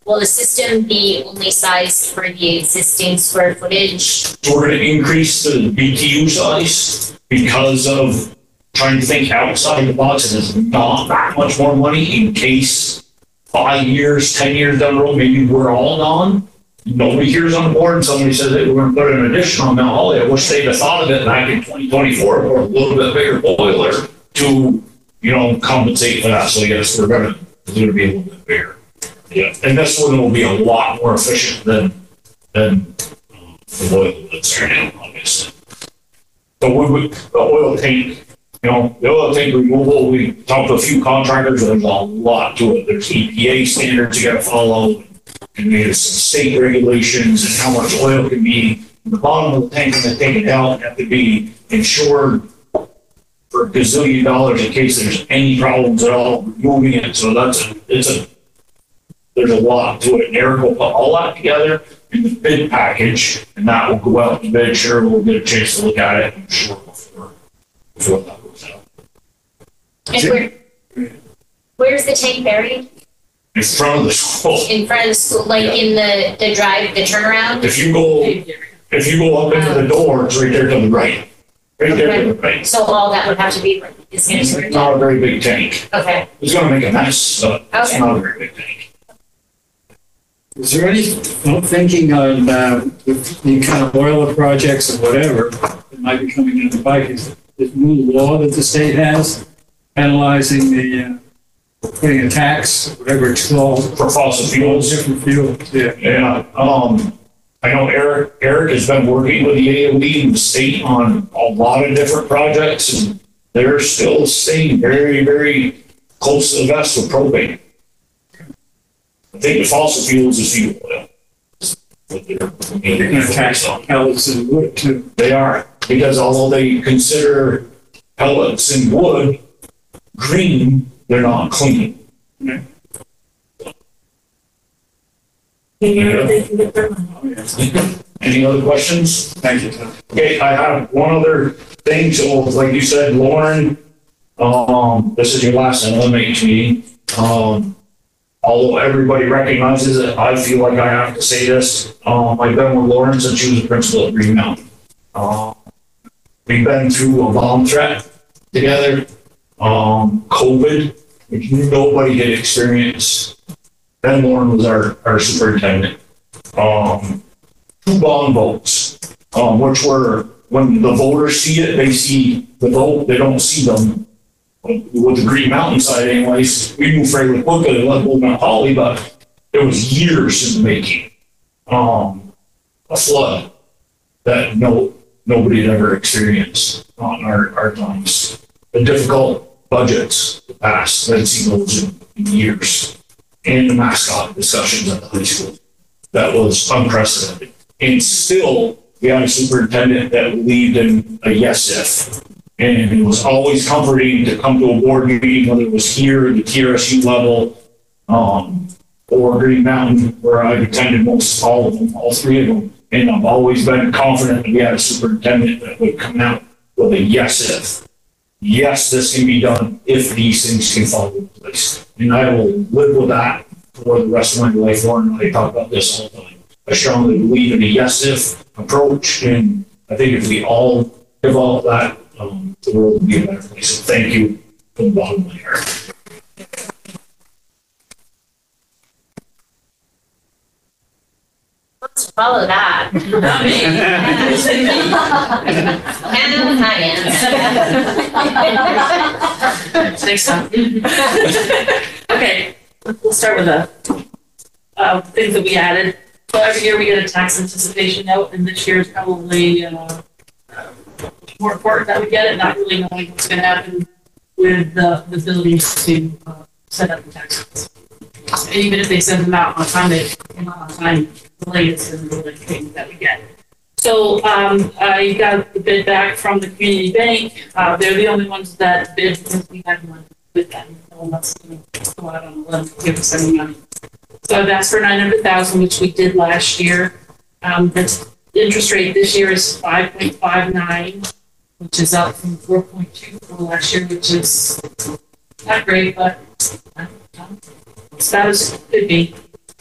will the system be only sized for the existing square footage? So we're going to increase the BTU size because of trying to think outside the box, and there's not that much more money in case 5 years, 10 years down the road, maybe we're all gone. Nobody hears on the board and somebody says, hey, we're going to put an addition on Mount Holly. I wish they'd have thought of it back in 2024 or a little bit bigger boiler to, compensate for that. So yes, we're going to be a little bit bigger. Yeah, and this one will be a lot more efficient than the oil that's there now, obviously. So the oil tank, the oil tank removal, we talked to a few contractors, there's a lot to it. There's EPA standards you gotta follow, and there's some state regulations and how much oil can be in the bottom of the tank and then take it out, have to be insured for a gazillion dollars in case there's any problems at all removing it. So there's a lot to it. And Eric will put all that together in the bid package, and that will go out to bid. Sure, we'll get a chance to look at it, I'm sure, before that goes out. And where's the tank buried? In front of the school. In front of the school, like in the drive, the turnaround? If you go up into the door, it's right there to the right. Right there to the right. So all that would have to be, is gonna It's not a very big tank. Okay. It's gonna make a mess, but it's Okay. not a very big tank. Is there any thinking on with the kind of oil projects or whatever that might be coming down the pike? Is this new law that the state has penalizing the putting a tax, whatever it's called, For fossil fuels. different fuels? Yeah. Yeah, I know Eric has been working with the AOD and the state on a lot of different projects, and they're still staying very, very close to the vest with propane. I think the fossil fuels is fuel oil. They're going to tax pellets and wood too. They are, because although they consider pellets and wood green, they're not clean. Any other questions? Thank you, Tom. Okay, I have one other thing. So, like you said, Lauren, this is your last LMH meeting. Although everybody recognizes it, I feel like I have to say this. I've been with Lauren since she was the principal at Green-Mountain. We've been through a bomb threat together, COVID, which nobody had experienced. Then Lauren was our superintendent. 2 bond votes, which were, when the voters see it, they see the vote, they don't see them. With the Green Mountain side anyways, we moved fairly quickly to Ludlow-Mount, but it was years in the making. A flood that nobody had ever experienced on our times. The difficult budgets passed, I hadn't seen those in years. And the mascot discussions at the high school. That was unprecedented. And still, we had a superintendent that believed in a yes if. And it was always comforting to come to a board meeting, whether it was here at the TRSU level, or Green Mountain, where I've attended most all of them, all 3 of them. And I've always been confident that we had a superintendent that would come out with a yes if. Yes, this can be done if these things can fall into place. And I will live with that for the rest of my life. Lauren and I talk about this all the time. I strongly believe in a yes if approach, and I think if we all develop that, the world will be a better place. So thank you from the bottom of my heart. Let's follow that. Hand on the hands. Next time. Okay, let's start with the things that we added. So every year we get a tax anticipation note, and this year is probably more important that we get it, not really knowing what's going to happen with the ability to set up the taxes. And even if they send them out on time, they come out on time. The latest and the thing that we get. So I got the bid back from the community bank. They're the only ones that bid because we had one with them. No one else going to go out on a limb to give us any money. So I've asked for $900,000, which we did last year. The interest rate this year is 5.59, which is up from 4.2 from last year, which is not great, but it's about as it could be.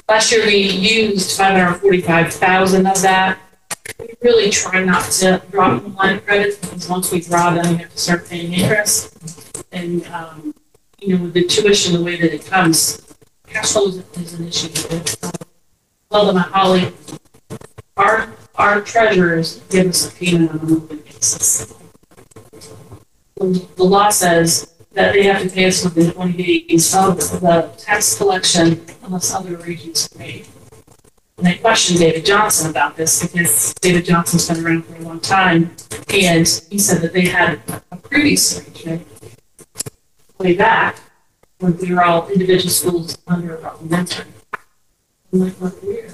Last year we used $545,000 of that. We really try not to draw the line of credit because once we draw, then we have to start paying interest. And with the tuition, the way that it comes, cash flow is an issue. Well, then Holly, our treasurers give us a payment on a monthly basis. The law says that they have to pay us within 20 days of the tax collection unless other arrangements are made. And I questioned David Johnson about this because David Johnson's been around for a long time. And he said that they had a previous arrangement way back when we were all individual schools under a mentor. I'm like, what weird.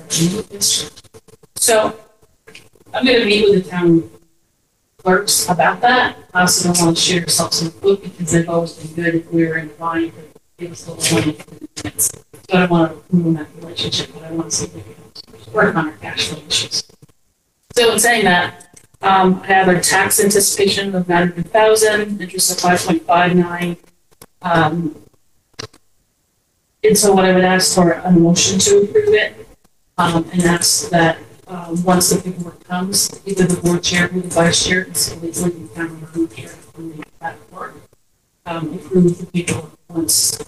So I'm going to meet with the town clerks about that. I also don't want to shoot ourselves in the foot because they've always been good if we were in line to give us a little money for the minutes. So I don't want to ruin that relationship, but I want to see if we can work on our cash flow issues. So in saying that, I have a tax anticipation of 900,000, interest of 5.59. And so what I would ask for a motion to approve it, and ask that once the paperwork comes, either the board chair or the vice chair, so it's leaving down the board chair from that board, approve the paperwork once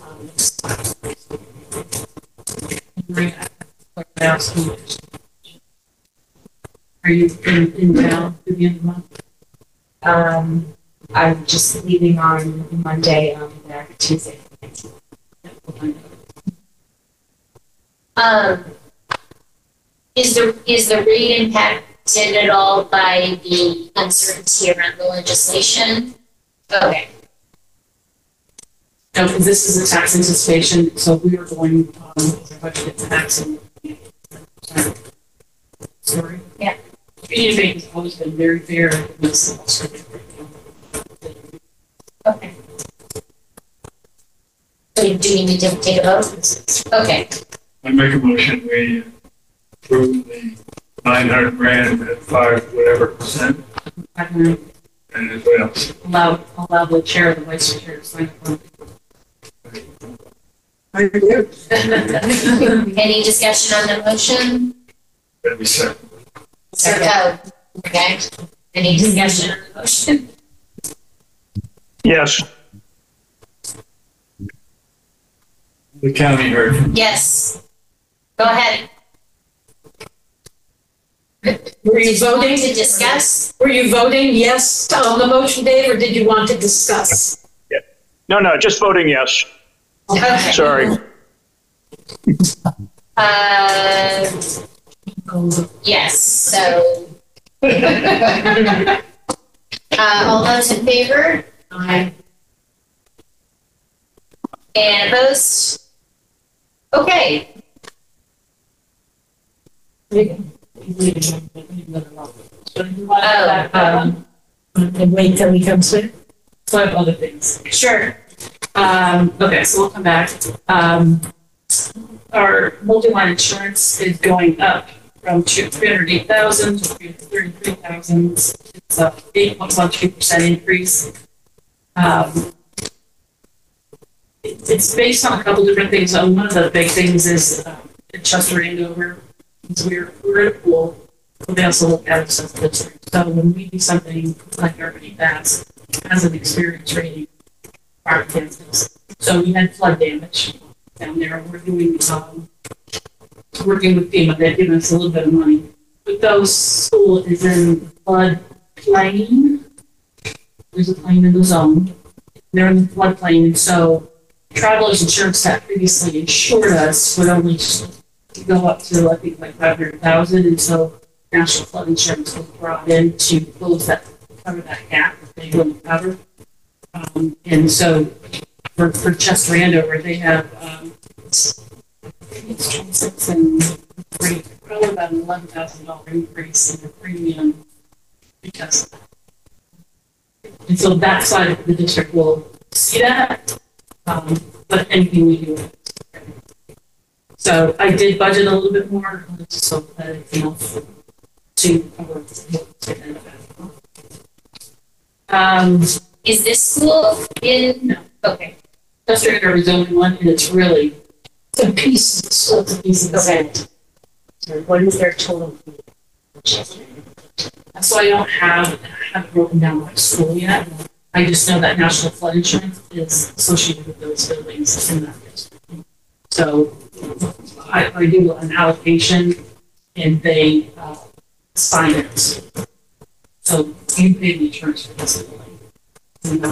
Are you in town at the end of the month? I'm just leaving on Monday, there Tuesday. Is the rate impacted at all by the uncertainty around the legislation? Okay. No, because this is a tax anticipation, so we are going, budgeted tax and. Sorry? Yeah. Community Bank has always been very fair in this. Okay. So do you need to take a vote? Okay. I make a motion, we approve the 900 grand at 5 whatever percent, and what else? Allow the chair or the vice chair to sign up on. I do. Any discussion on the motion? That'd be second. Okay. Any discussion on the motion? Yes. The county heard. Yes. Go ahead. Were you voting? To discuss? Were you voting yes on the motion, Dave, or did you want to discuss? No, just voting yes. Okay. Sorry. Yes, so. All those in favor? Aye. And opposed? Okay. And wait till he comes in? So I have other things. Sure. Okay, so we'll come back. Our multi-line insurance is going up from 308,000 to 333,000. It's a 8.13% increase. It's based on a couple different things. One of the big things is Chester Andover. We're at a pool. They also look at it as so when we do something like Urban Bass, it has an experience rating. So we had flood damage down there. We're doing working with FEMA. They've given us a little bit of money. But those school is in flood plain. There's a plane in the zone. They're in the floodplain, and so travelers insurance that previously insured us would only go up to I think like 500,000, and so National Flood Insurance was brought in to close that, cover that gap that they wouldn't cover. And so for Chester Andover, they have it's 26 and three, probably about an $11,000 increase in the premium because. And so that side of the district will see that, but anything we do. So I did budget a little bit more, so that it's enough to cover Is this school in? No. Okay. Chester Andover is the only one, and it's really, It's a piece, it's a piece of Okay. So what is their total? that's why I don't have broken down by school yet. I just know that National Flood Insurance is associated with those buildings in that district. So I do an allocation and they sign it. So you pay the insurance for this building. And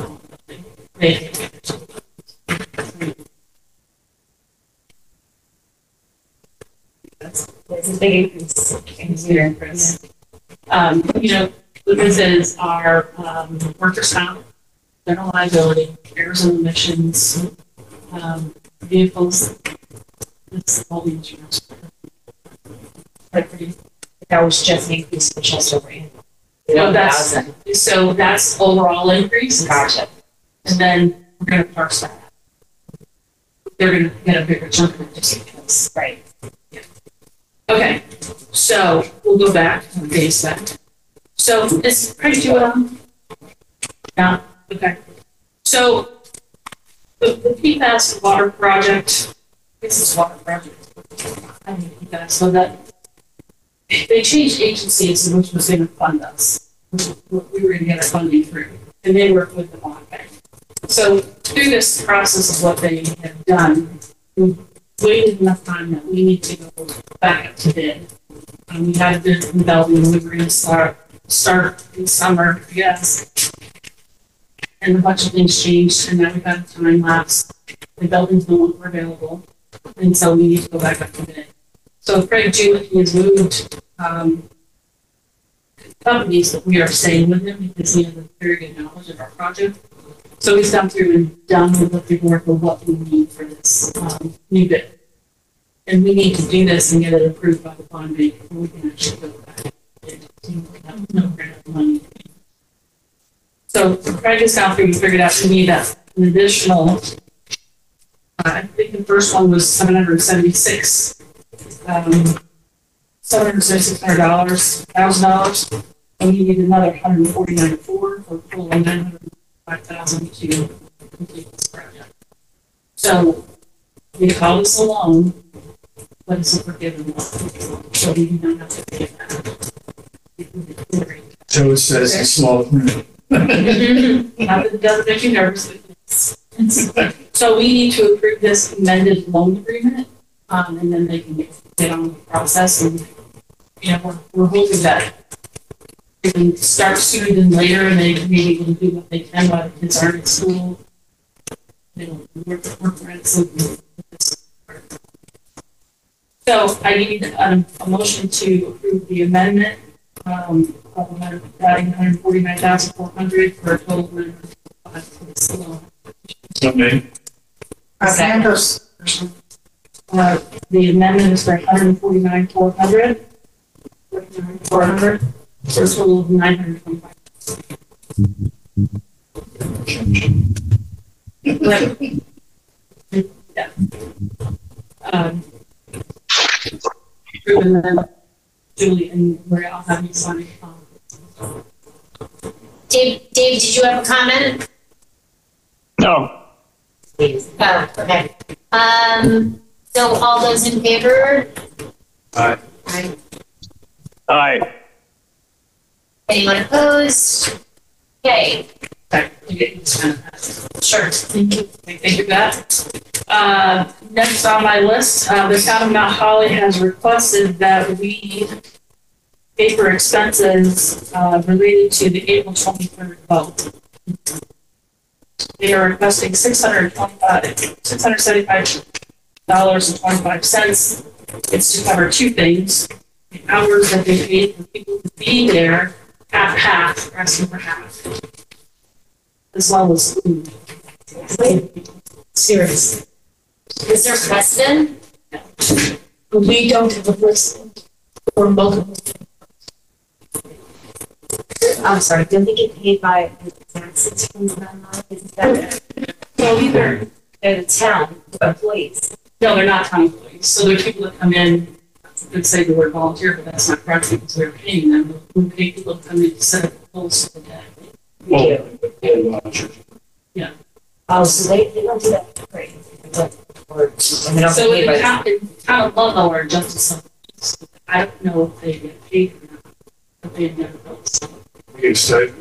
they take it. It's a big increase. The businesses are, workers' comp, general liability, errors and emissions, vehicles. That's all the insurance. That was just an increase in Chester rate. No, that's overall increase. Gotcha. And then we're gonna parse that out. They're gonna get a bigger chunk of it just because. Right. Okay, so we'll go back and base that. So is Craig, do it on? Yeah, okay. So the PFAS water project, this is water project. I mean PFAS, so that they changed agencies which was going to fund us. We were going to get our funding through, and they work with the bond bank. So through this process of what they have done, we waited enough time that we need to go back up to bid. We had a bid from Bellevue, and we were going to start in summer, I guess. And a bunch of things changed, and now we've had a time lapse. The buildings no longer available, and so we need to go back up to bid. So Craig Julick has moved companies that we are staying with him because he has a very good knowledge of our project. So he's gone through and done with the paperwork of what we need for this new bid. And we need to do this and get it approved by the bond bank before we can actually go back and no grant money. So Craig has gone through and figured out we need an additional, I think the first one was $776,000, $1,000, and we need another $149,400 for a total of $905,000 to complete this project. So we call this a loan, but it's a forgiven loan, so we do not have to pay that. So it says a small print. Not that it doesn't make you nervous, but so we need to approve this amended loan agreement, and then they can get on the process. And we're hoping that they can start sooner than later, and they maybe can do what they can while the kids aren't at school. Work around something. So I need a motion to approve the amendment. Adding $149,400 for a total of $905,000 for this loan. Okay. The amendment is for $149,400 for a total of $925,000. And then Julie and Maria, I'll have you sign it. Dave, did you have a comment? No. Oh, okay. So all those in favor? Aye. Aye. Anyone opposed? Okay. Sure. Thank you. Thank you for that. Next on my list, the town of Mount Holly has requested that we pay for expenses related to the April 23rd vote. They are requesting $675.25. It's to cover two things: the hours that they paid for people to be there, half, asking for half, as well as food. Seriously. Is there precedent? We don't have a precedent for multiple things. I'm sorry, don't they get paid by the taxes from the landlord? Is that Well, either they're the town employees? no, they're not town employees. So they're people that come in and say the word volunteer, but that's not correct because we're paying them. We pay people to come in to set up the polls for the day. Oh, so they don't do that. Great. So in town of Ludlow or Justice, I don't know if they get paid or not, but they've never voted. So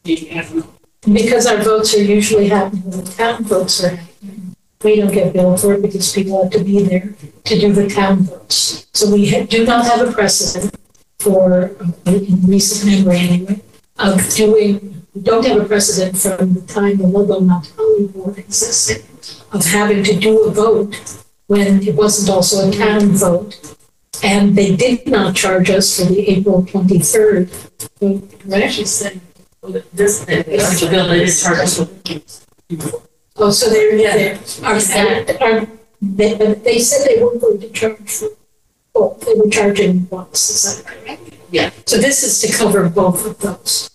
maybe, I don't know. Because our votes are usually happening when the town votes are happening. We don't get billed for it because people have to be there to do the town votes. So we do not have a precedent for, in recent memory anyway, of doing, we don't have a precedent from the time the Ludlow-Mount board existed of having to do a vote when it wasn't also a town vote. And they did not charge us for the April 23rd vote, I right? actually said, this, the bill, they didn't charge us. Oh, so they're, Yeah. they said they weren't going to charge for, oh, they were charging once, is that correct? Yeah. So this is to cover both of those.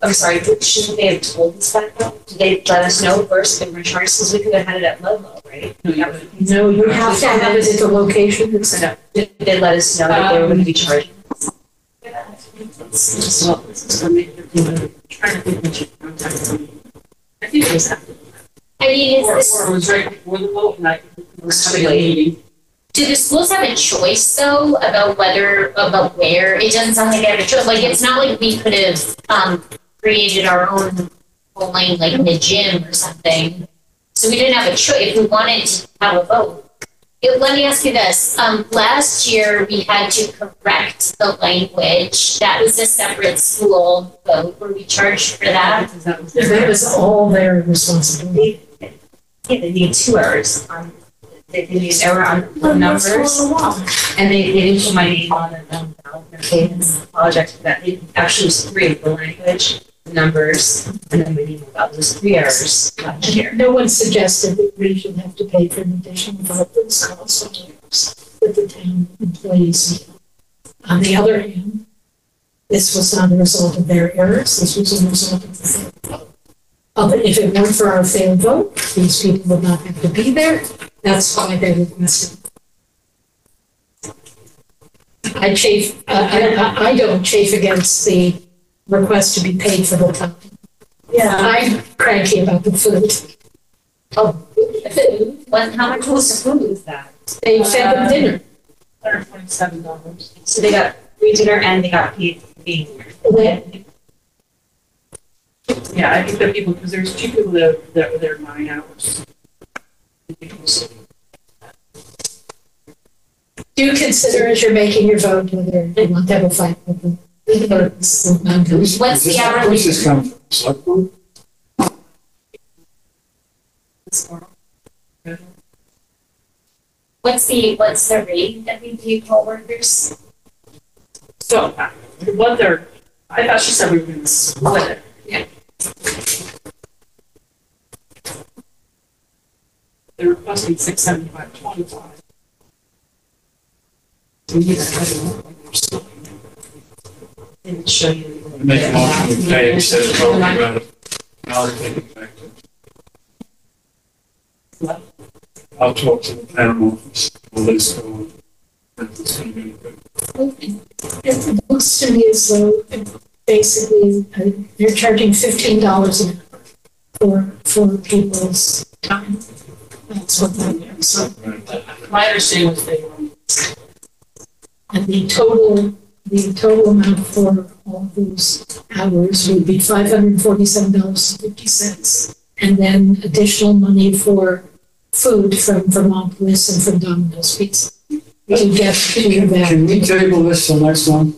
I'm sorry, shouldn't they have told us that though? Did they let us know first they were charged, since we could have had it at Ludlow, right? No, you have to have it at the location that's set up. Did they let us know that they were gonna be charged? I think it was after. I mean, is Or this, it was right before the vote, and I was having a meeting. do the schools have a choice though about about where? It doesn't sound like they have a choice. Like, it's not like we could have, created our own polling, like in the gym or something. So we didn't have a choice if we wanted to have a vote. Let me ask you this. Last year we had to correct the language. That was a separate school vote. Were we charged for that? That was all their responsibility. Yeah, they need 2 errors on, they need error on the numbers. And they didn't put my name on it, okay, and I apologize for that. It actually was 3, the language, the numbers, and then we knew about those 3 errors last year. No one suggested that we should have to pay for an additional vote that's cost that the town employees. On the other hand, this was not a result of their errors, this was a result of the failed vote. But if it weren't for our failed vote, these people would not have to be there. That's why they requested. I don't chafe against the request to be paid for the time. Yeah. I'm cranky about the food. How much was the food with that? They fed them dinner. $127. So they got free dinner and they got paid for being there. Yeah, I think that people, because there's 2 people that were there 9 hours. Do consider as you're making your vote whether you want to have a fight with them. What's the hourly? Where's this come from? Select board? What's the rate that we pay poll workers? So, what they're, I thought she said we were gonna split it. Yeah. They're requesting 675.25. So we need to have it more, like they're still. Didn't show you. Make a motion to pay instead of talking about it. Now they're taking it back to. What? I'll talk to the town office. Well, let's go on. It's gonna be good. It looks to me as though basically they're charging $15 an hour for people's time. That's what they're doing. So, My understanding was they were. and the total amount for all those hours would be $547.50. And then additional money for food from Vermont Bliss and from Domino's Pizza. To get to that. Can we table this till next one?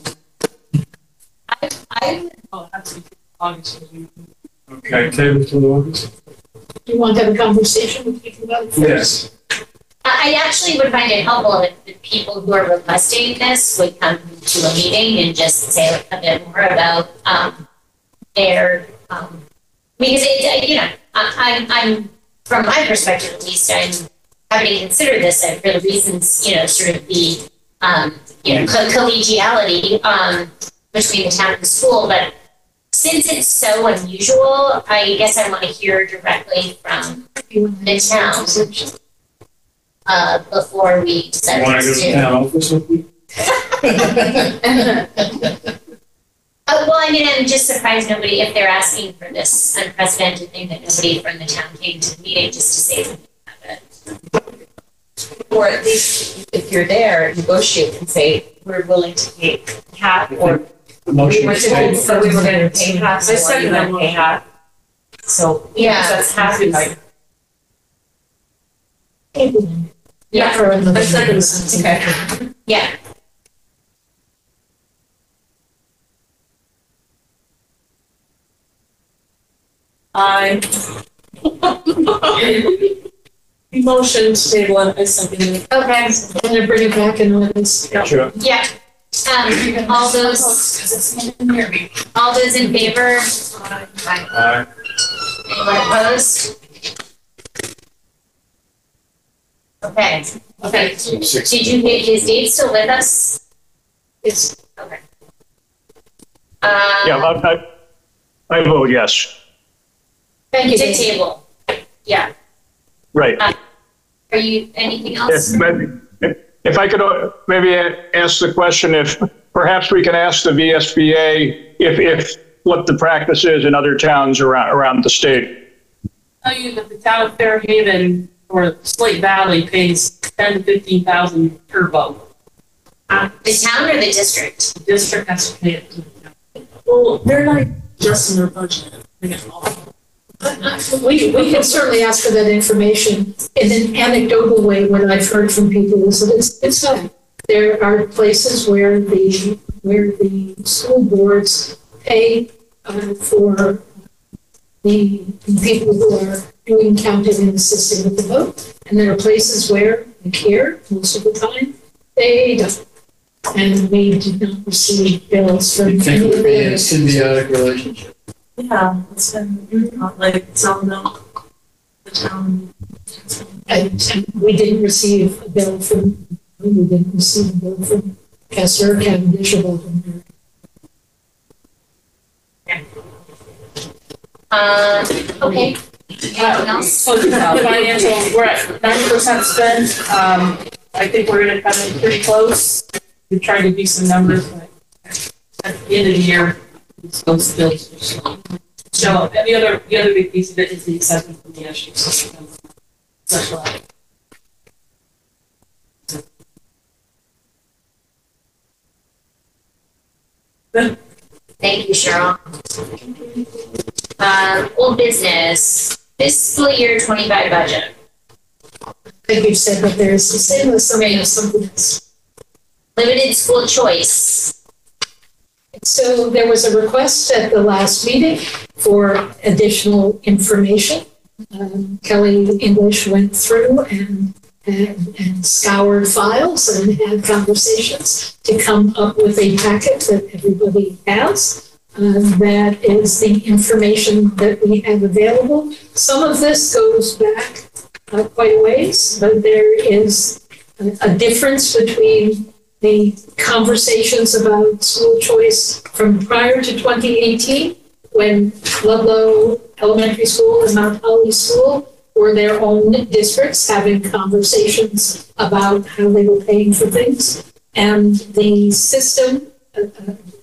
Oh, that's August. Okay, table till August? Do you want to have a conversation with people about it first? Yes. I actually would find it helpful if the people who are requesting this would come to a meeting and just say a bit more about their because I'm from my perspective at least, I'm having to consider this for the reasons sort of the collegiality between the town and the school, but since it's so unusual, I guess I want to hear directly from the town before we decide Want what to go to to do. town office with me? Well, I mean, I'm just surprised nobody, if they're asking for this unprecedented thing, that nobody from the town came to the meeting just to say something about it. Or at least if you're there, negotiate and say, we're willing to pay half or The motion we is tabled. so we were gonna pay half, so I second you're that gonna pay half. So, Yeah. that's half is like. Yeah, for another. I second reason. Okay. Yeah, Motion to table it, I second it. Okay, I'm gonna bring it back in August. Sure. yeah. All those in favor? Aye. Anyone opposed? Okay, okay. Did you, is Dave still with us? It's, Okay. Yeah, I vote yes. thank you, To Dave. table. Yeah. Right. Are you, anything else? If I could maybe ask the question, if perhaps we can ask the VSBA if what the practice is in other towns around the state. Tell you that the town of Fairhaven or Slate Valley pays 10 to 15,000 per vote. The town or the district? The district has to pay it to the town. Well, they're not just in their budget. They get all. We can certainly ask for that information in an anecdotal way. What I've heard from people is that it's fine. There are places where the school boards pay for the people who are doing counting and assisting with the vote, and there are places where, like here, most of the time, they don't. And we did not receive bills from You think it would be a any of the symbiotic relationship? Yeah, it's been like some of the town. And we didn't receive a bill from, we didn't receive a bill from Kessler, Cavendish, or Baltimore. Okay. Anyone else? Financial, we're at 90% spent. I think we're gonna come in pretty close. We tried to do some numbers, but at the end of the year, it's those bills. So, and the other big piece of it is the acceptance from the issue. Special ed. Good. Thank you, Cheryl. Old business, fiscal year 25 budget. I think you said that there's the same as something else. Limited school choice. So there was a request at the last meeting for additional information. Kelly English went through and scoured files and had conversations to come up with a packet that everybody has. That is the information that we have available. Some of this goes back quite a ways, but there is a difference between the conversations about school choice from prior to 2018, when Ludlow Elementary School and Mount Holly School were their own districts having conversations about how they were paying for things. And the system,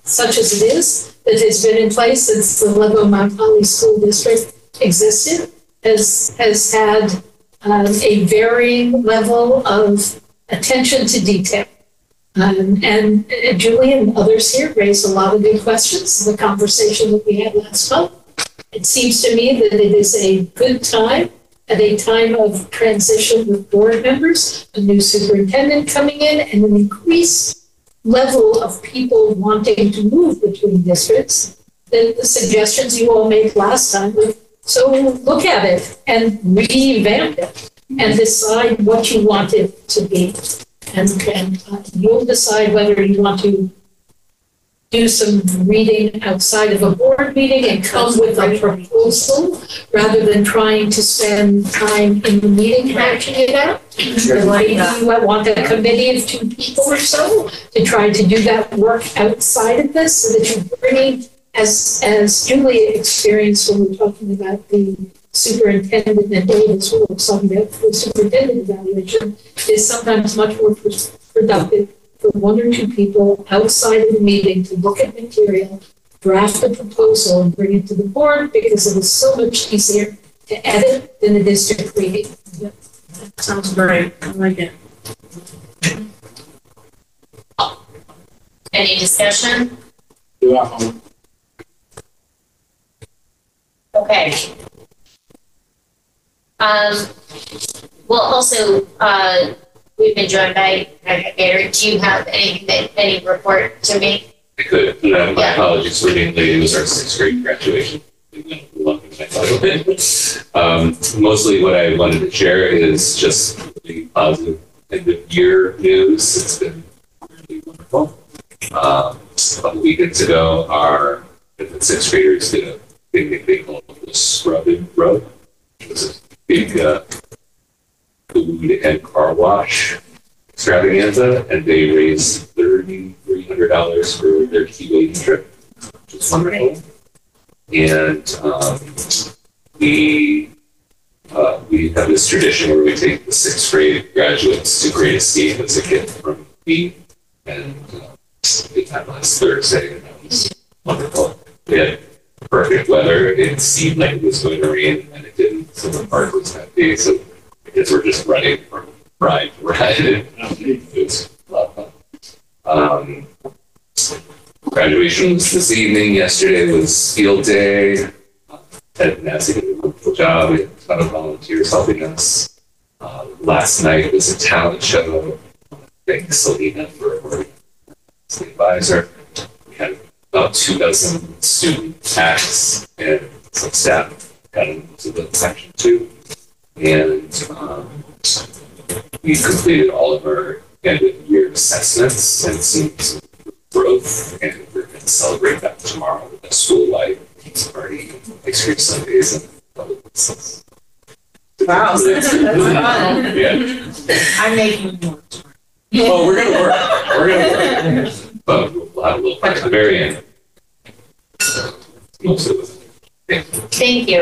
such as it is, that has been in place since the Ludlow-Mount Holly School District existed, has had a varying level of attention to detail. And Julie and others here raised a lot of good questions. The conversation that we had last month. It seems to me that it is a good time, at a time of transition with board members, a new superintendent coming in, and an increased level of people wanting to move between districts. The suggestions you all made last time, so look at it and revamp it and decide what you want it to be. And you'll decide whether you want to do some reading outside of a board meeting and come with a proposal rather than trying to spend time in the meeting hashing it out. You might want a committee of 2 people or so to try to do that work outside of this so that you're bringing, as Julie experienced when we were talking about the superintendent and Dave as well, talking about the superintendent evaluation, is sometimes much more productive for 1 or 2 people outside of the meeting to look at material, draft a proposal, and bring it to the board, because it is so much easier to edit than it is to create. Yep. Sounds great. I like it. Any discussion? Yeah. Okay. Well, also, we've been joined by Eric. Do you have any report to make? I could, my apologies for being late. It was our 6th grade graduation. We went I thought it would. Mostly what I wanted to share is just really positive end of year news. It's been really wonderful. A couple weekends ago, our sixth graders did a big thing called the Scrubbing Road. It was a big food and car wash extravaganza, and they raised $3,300 for their Key trip, which is wonderful. And we have this tradition where we take the sixth grade graduates to Great Escape as a gift from me, and we had last Thursday, and that was wonderful. We had perfect weather. It seemed like it was going to rain, and it didn't. So the park was happy. So the kids were just running from ride to ride. It was a lot of fun. Graduation was this evening. Yesterday was field day. Ted and Nancy did a wonderful job. We had a ton of volunteers helping us. Last night was a talent show. Thanks, Selena, for the advisor. We had about 24 student acts and some staff got into the section too. And we completed all of our end of year assessments and seen some growth, and we're going to celebrate that tomorrow with a school-wide pizza party, ice cream sundaes, and other things. Wow, that's fun. Yeah. I'm making more. Oh, we're gonna work. We're gonna work. But we'll have a little fun at the very end. Thank you.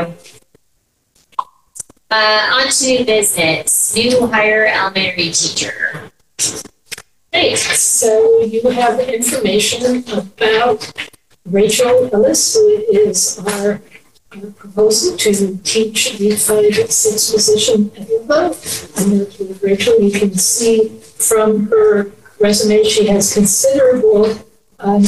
On to new business. New hire elementary teacher. Great, so you have information about Rachel Ellis, who is our proposal to teach the 5-6 position at Ludlow. And with Rachel, you can see from her resume, she has considerable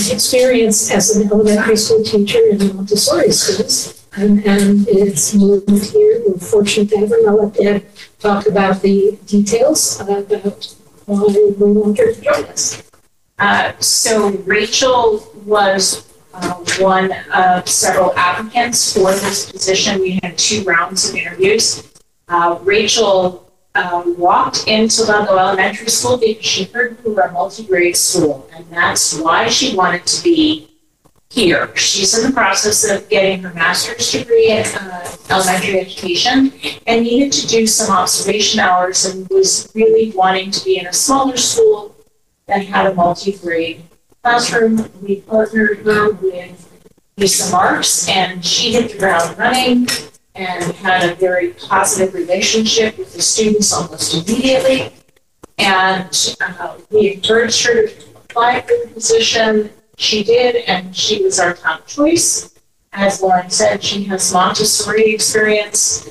experience as an elementary school teacher in Montessori schools. And it's moved here. We're fortunate to have her. I'll let Deb talk about the details about why we want her to join us. So Rachel was one of several applicants for this position. We had 2 rounds of interviews. Rachel walked into Ludlow Elementary School because she heard we were a multi-grade school, and that's why she wanted to be here. She's in the process of getting her master's degree in elementary education and needed to do some observation hours and was really wanting to be in a smaller school that had a multi-grade classroom. We partnered her with Lisa Marks, and she hit the ground running and had a very positive relationship with the students almost immediately. And we encouraged her to apply for the position. She did, and she was our top choice. As Lauren said, she has Montessori experience.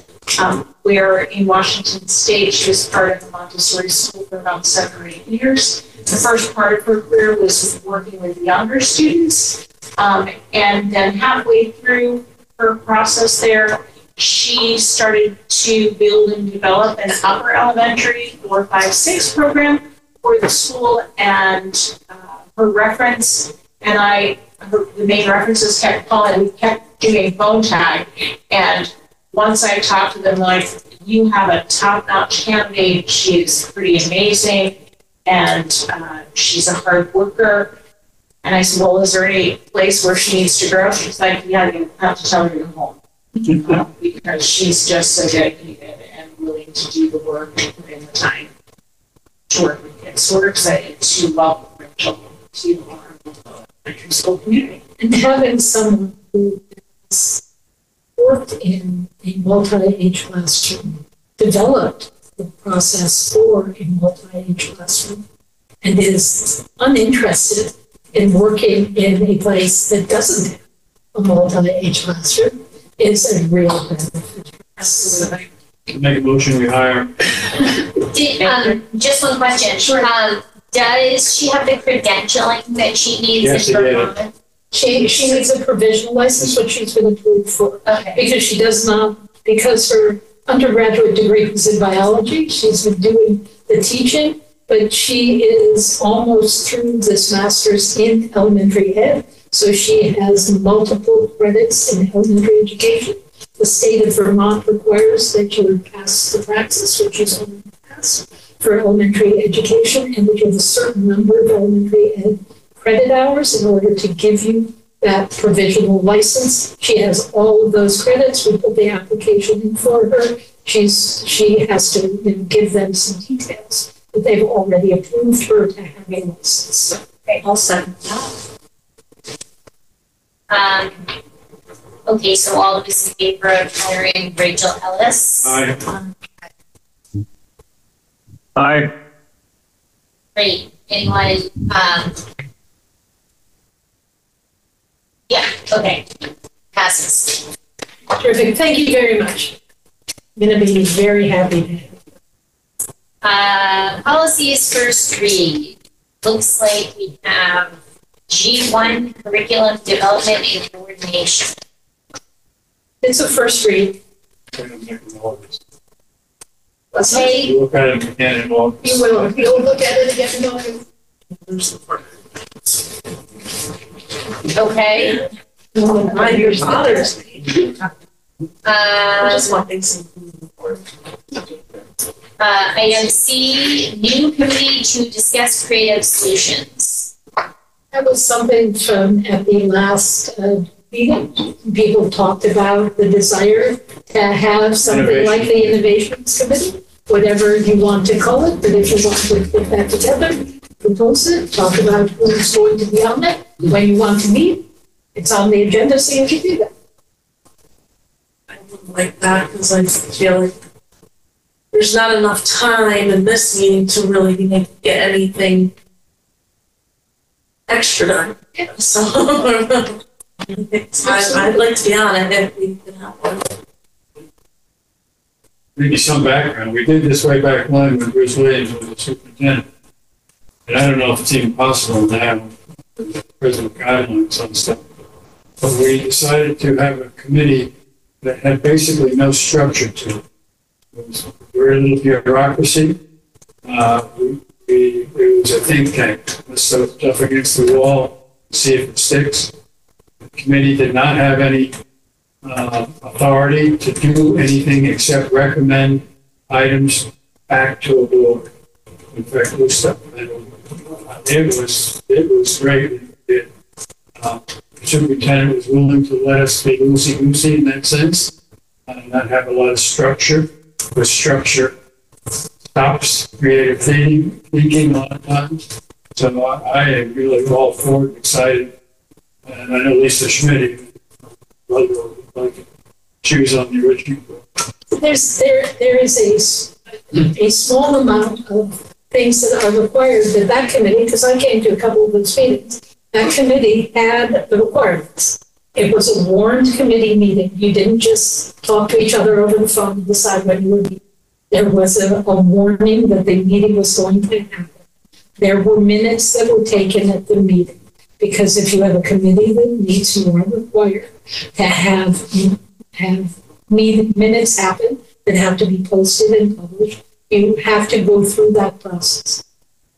Where in Washington State, she was part of the Montessori school for about 7 or 8 years. The first part of her career was working with younger students. And then halfway through her process there, she started to build and develop an upper elementary 4, 5, 6 program for the school. And her reference, and the main references kept calling, we kept doing phone tag. And once I talked to them, like, you have a top-notch candidate, she's pretty amazing, and she's a hard worker. And I said, well, is there any place where she needs to grow? She's like, yeah, you have to tell her to go home. Because she's just so dedicated and willing to do the work and put in the time to work with kids. So we're excited to welcome Rachel to our elementary school community. And having someone who has worked in a multi-age classroom, developed the process for a multi-age classroom, and is uninterested in working in a place that doesn't have a multi-age classroom is a real benefit. Absolutely. Make a motion, we hire. Just one question. Sure. Does she have the credentialing that she needs? Yes, she did. She needs a provisional license, which she's been approved for. Okay. Because she does not, because her undergraduate degree was in biology, she's been doing the teaching, but she is almost through this master's in elementary ed. So she has multiple credits in elementary education, the state of Vermont requires that you pass the praxis, which is only passed for elementary education, and that you have a certain number of elementary ed credit hours in order to give you that provisional license. She has all of those credits. We put the application in for her. She has to give them some details, but they've already approved her to have a license. Okay, I'll second that. Okay, so all of us in favor of hiring Rachel Ellis? Aye. Aye. Great. Anyone, yeah, okay. Passes. Terrific. Thank you very much. I'm going to be very happy. Policies first read. Looks like we have G1 curriculum development and coordination. It's a first read. Okay, You look at it again in August. You will. You'll look at it again. okay. Mind your fathers. Uh, Just one thing. Item C, new committee to discuss creative solutions. That was something from at the last meeting. People talked about the desire to have something like the Innovations Committee, whatever you want to call it, but if you want to put that together, propose it, talk about who's going to be on it, when you want to meet, it's on the agenda, so you can do that. I wouldn't like that because I feel like there's not enough time in this meeting to really get anything extra done. So I'd like to be on it if we can have one. Maybe some background. We did this way back when Bruce Williams was the superintendent. And I don't know if it's even possible now, with present guidelines on stuff. But we decided to have a committee that had basically no structure to it. It was very little bureaucracy. It was a think tank. Let's throw stuff against the wall, see if it sticks. The committee did not have any authority to do anything except recommend items back to a board. In fact, it was great. The superintendent was willing to let us be loosey-goosey in that sense, and not have a lot of structure. With structure stops creative thinking a lot of times. So I am really all for it, excited. And I know Lisa Schmidt like choose on the original book. There is a small amount of things that are required that committee, because I came to a couple of those meetings, that committee had the requirements. It was a warned committee meeting. You didn't just talk to each other over the phone and decide when you were meeting. There was a warning that the meeting was going to happen. There were minutes that were taken at the meeting, because if you have a committee that meets, you are required to have minutes happen that have to be posted and published. You have to go through that process.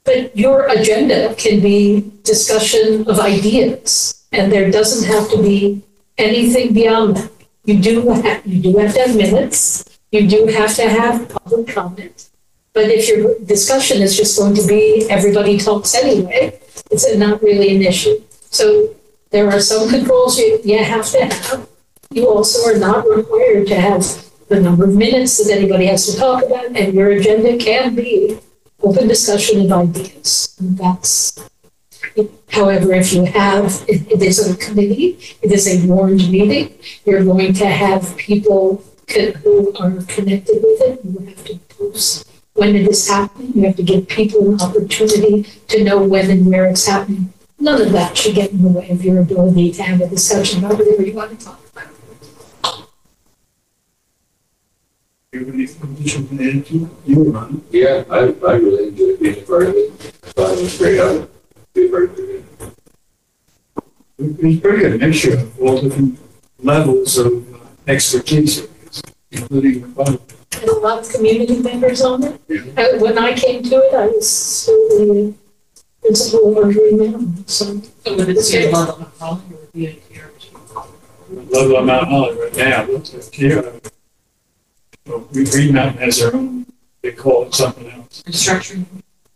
But your agenda can be discussion of ideas, and there doesn't have to be anything beyond that. You do have to have minutes. You do have to have public comment. But if your discussion is just going to be everybody talks anyway, it's not really an issue. So there are some controls you have to have. You also are not required to have the number of minutes that anybody has to talk about, and your agenda can be open discussion of ideas. And that's, however, if you have, it is a committee, it is a warned meeting, you're going to have people who are connected with it. You have to post when it is happening. You have to give people an opportunity to know when and where it's happening. None of that should get in the way of your ability to have a discussion about whatever you want to talk about. Do you have any additional to add to it? You were on it. Yeah, I really enjoyed being a part of it. I thought it was great to be a part of it. It was pretty good mixture of all different levels of expertise, including the public. And a lot of community members on it. When I came to it, I was still the principal of our green mountain. So Would it say a lot of calling or would be a year or two? Ludlow-Mount Holly right now. Green Mountain has their own, they call it something else. Structure.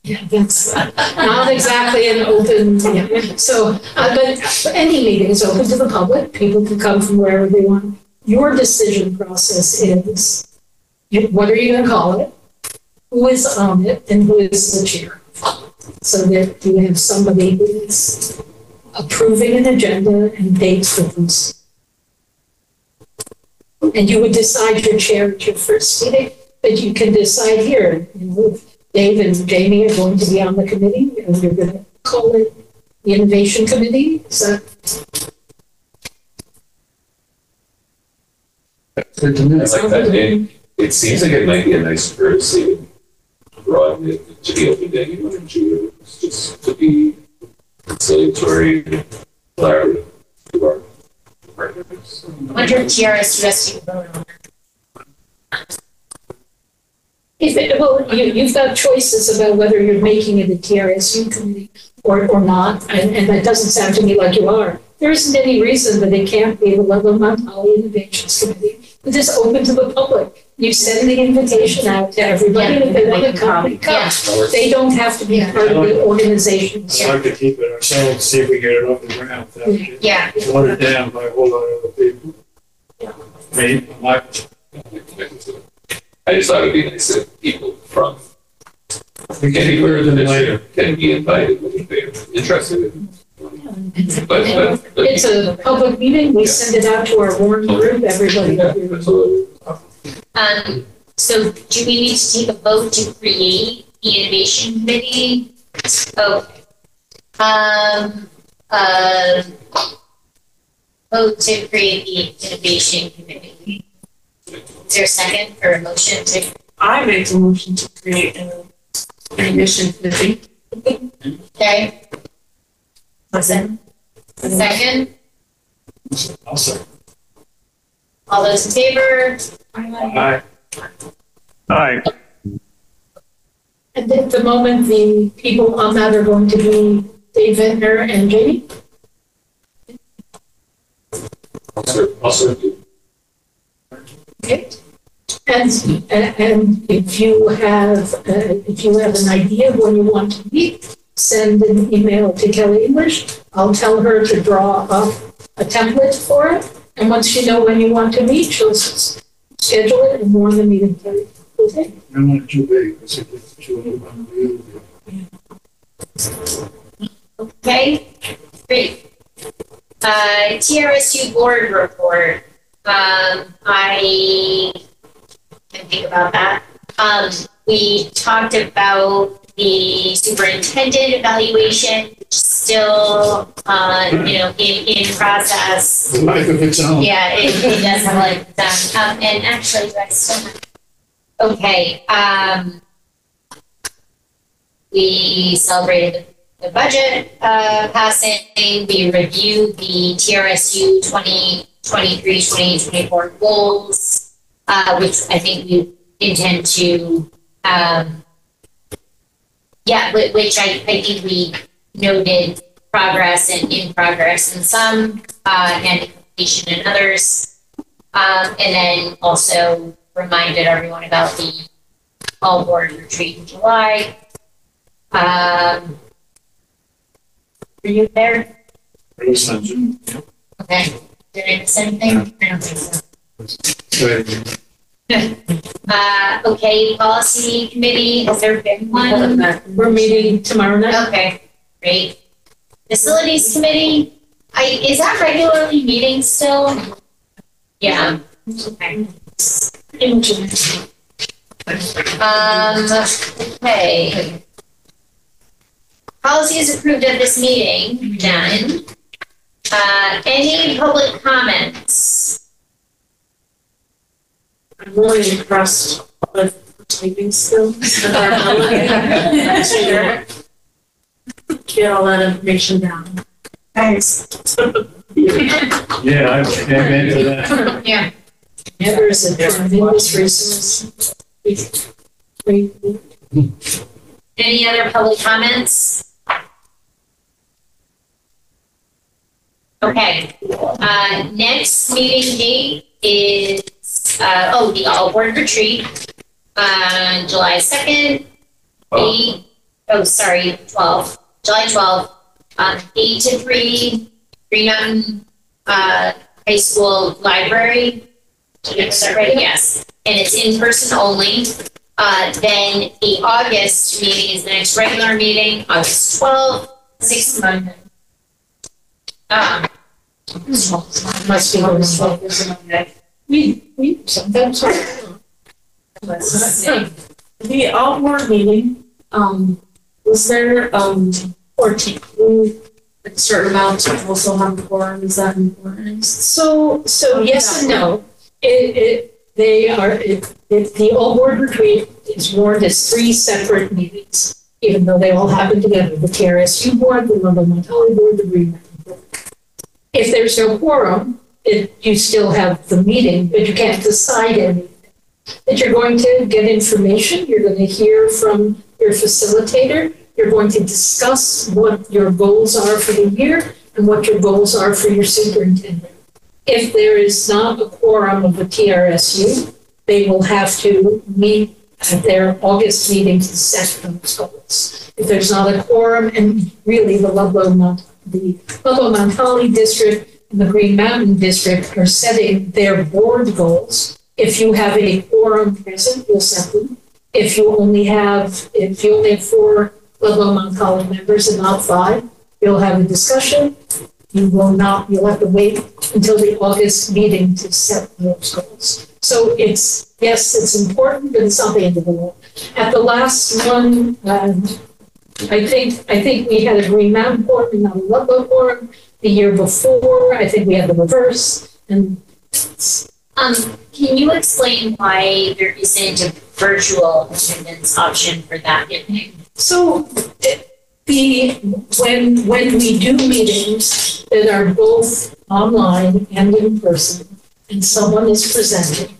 Yeah, that's not exactly an open, yeah. So, but any meeting is open to the public. People can come from wherever they want. Your decision process is, what are you going to call it? Who is on it and who is the chair? So that you have somebody who is approving an agenda and dates for this. And you would decide your chair at your first meeting, but you can decide here, if Dave and Jamie are going to be on the committee, and you're going to call it the Innovation Committee. So Good to know. I like that. It seems like it might be a nice courtesy to broaden it to be open to anyone in June, just to be conciliatory and collaborative to our partners. I wonder if TRS has to vote on that. you've got choices about whether you're making it a TRSU committee or not, and that doesn't sound to me like you are. There isn't any reason that it can't be the Ludlow-Mount Holly Innovations Committee. It is open to the public. You send the invitation out to everybody, and if they want to come, they come. Yeah. They don't have to be part of the organization. I'd like to keep it ourselves, see if we get it off the ground without getting Yeah. watered down by a whole lot of other people. Me, my, I just thought it'd be nice if people from we can be clearer than later. can be invited if they're interested. But It's a public meeting. We send it out to our warrant group, everybody. So do we need to take a vote to create the innovation committee? Okay. Vote to create the innovation committee. Is there a second or a motion to? I make the motion to create an innovation committee. Okay. Listen. Second. Also, All those in favor? I, Aye. And at the moment, the people on that are going to be Dave Ventnor and Jamie. Also, Okay. And if you have an idea of when you want to meet, send an email to Kelly English. I'll tell her to draw up a template for it. And once you know when you want to meet, she'll schedule it and warn the meeting date. Okay? don't want it too big, because if it's too unbelievable. Okay, great. TRSU board report. I can think about that. We talked about the superintendent evaluation, which is still, in process. The life of its own. Yeah, it does have like that. And actually, I still have. Okay. We celebrated the budget passing. We reviewed the TRSU 2023-2024 goals, which I think we intend to, which I think we noted progress and in progress in some, and completion in others. And then also reminded everyone about the all board retreat in July. Were you there? Okay. Did I miss anything? I don't think so. Okay, policy committee, has there been one? We're meeting tomorrow night. Okay, great. Facilities committee, is that regularly meeting still? Yeah. Okay. Okay. Policy is approved at this meeting, done. Any public comments? I'm really impressed with typing skills. Get all that information down. Thanks. Yeah, I can't answer that. Yeah. Never is a tremendous resource. Any other public comments? Okay, next meeting date is, the all board retreat, July 2nd, 12th, July 12th, 8 to 3, Green Mountain, High School Library. Is that right? Yes, and it's in person only. Then the August meeting is the next regular meeting, August 12th, 6 Monday. Must be on the 12th, isn't it? We sometimes. The all board meeting, was there, 14, a certain amount of also have quorum, is that important? So yes and no. The all board retreat is warned as 3 separate meetings, even though they all happen together. The TRSU board, the Ludlow-Mount board, the Green Mountain board. If there's no quorum, you still have the meeting, but you can't decide anything. That you're going to get information, you're going to hear from your facilitator, you're going to discuss what your goals are for the year and what your goals are for your superintendent. If there is not a quorum of the TRSU, they will have to meet at their August meeting to set those goals. If there's not a quorum, and really the Ludlow-Mount District and the Green Mountain District are setting their board goals. If you have a quorum present, you'll set them. If you only have 4 Ludlow-Mount members and not 5, you'll have a discussion. You'll have to wait until the August meeting to set those goals. So it's important, but it's not the end of the world. At the last one, I think we had a Green Mountain quorum and not a Ludlow quorum. The year before, I think we had the reverse. And can you explain why there isn't a virtual attendance option for that meeting? So when we do meetings that are both online and in person, and someone is presenting,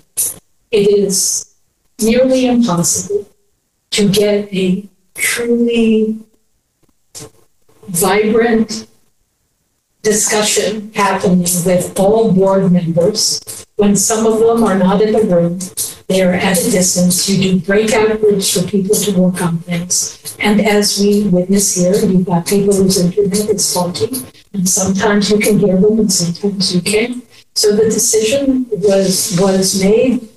it is nearly impossible to get a truly vibrant discussion happening with all board members when some of them are not in the room. They are at a distance. You do breakout groups for people to work on things. And as we witness here, you've got people whose internet is faulty, and sometimes you can hear them and sometimes you can't. So the decision was made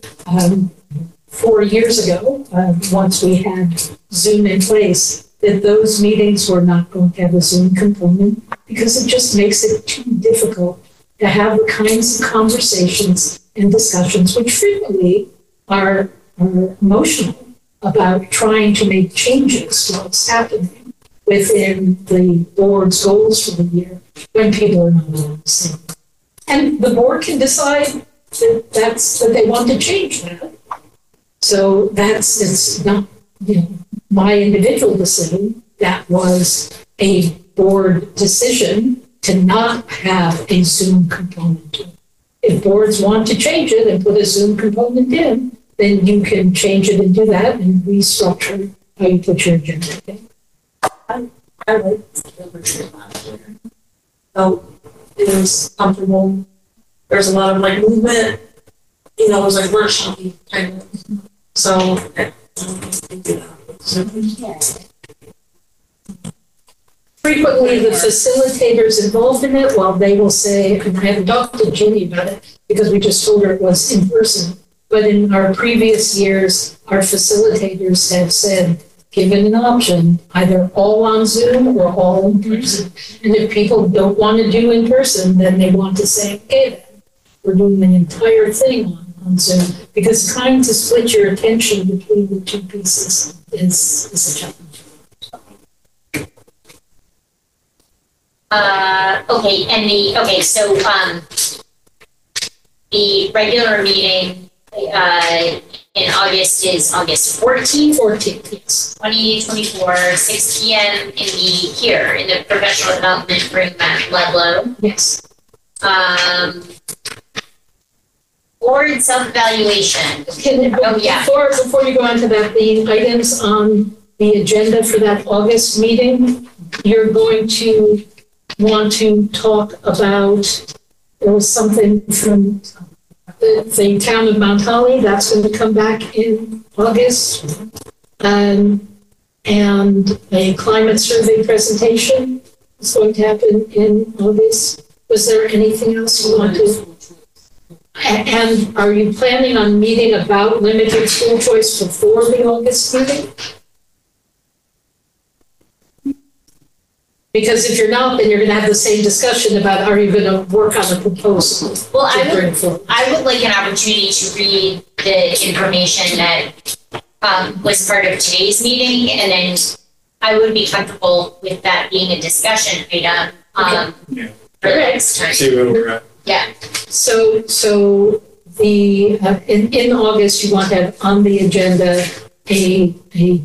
4 years ago, once we had Zoom in place, that those meetings were not going to have a Zoom component because it just makes it too difficult to have the kinds of conversations and discussions, which frequently are emotional, about trying to make changes to what's happening within the board's goals for the year when people are not on the same. And the board can decide that they want to change that. So it's not, my individual decision. That was a board decision to not have a Zoom component to it. If boards want to change it and put a Zoom component in, then you can change it and do that and restructure how you put your agenda in. I like the retreat last year. So it was comfortable. There's a lot of movement. It was workshop-y kind of. So frequently the facilitators involved in it, while they will say, and I haven't talked to Ginny about it because we just told her it was in person, but in our previous years, our facilitators have said, given an option, either all on Zoom or all in person. And if people don't want to do in person, then they want to say, okay, then we're doing the entire thing on Zoom, because trying to split your attention between the two pieces is a challenge. So the regular meeting in August is August 14th. 14th, yes. 2024, 6 p.m. in the professional development room at Ludlow. Yes. Board self-evaluation. Before you go on to that, the items on the agenda for that August meeting, you're going to want to talk about, there was something from the town of Mount Holly, that's going to come back in August. And a climate survey presentation is going to happen in August. Was there anything else you want to? And are you planning on meeting about limited school choice before the August meeting? Because if you're not, then you're going to have the same discussion about, are you going to work on a proposal? Well, I would like an opportunity to read the information that was part of today's meeting, and then I would be comfortable with that being a discussion item for the next time. See where we're at. Yeah. So the in August, you want to have on the agenda a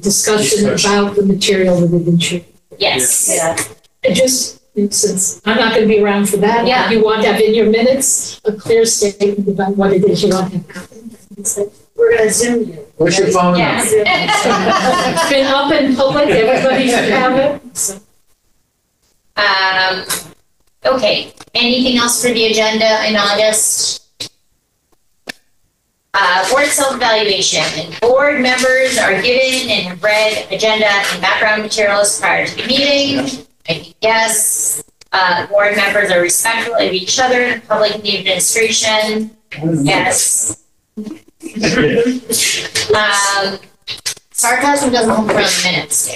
discussion about the material that we've been sharing. Yes. Yeah. And just, since I'm not going to be around for that, Yeah. you want to have in your minutes a clear statement about what it is you want to happen. We're going to Zoom you. What's your phone number? Yes. It's been up in public, everybody should have it. So. Okay, anything else for the agenda in August? Board self-evaluation. Board members are given and have read agenda and background materials prior to the meeting. I think yes. Board members are respectful of each other, the public and the administration. Yes. Sarcasm doesn't hold around the minutes.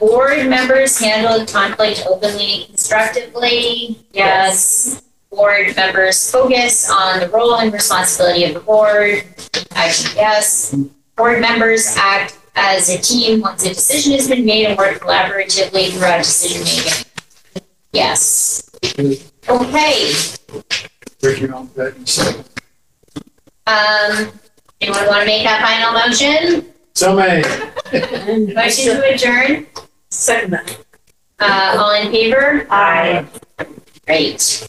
Board members handle conflict openly and constructively. Yes. Board members focus on the role and responsibility of the board. Yes. Board members act as a team once a decision has been made and work collaboratively throughout decision making. Yes. Okay. Anyone want to make that final motion? So many. Motion to adjourn? Second that. All in favor? Aye. Great.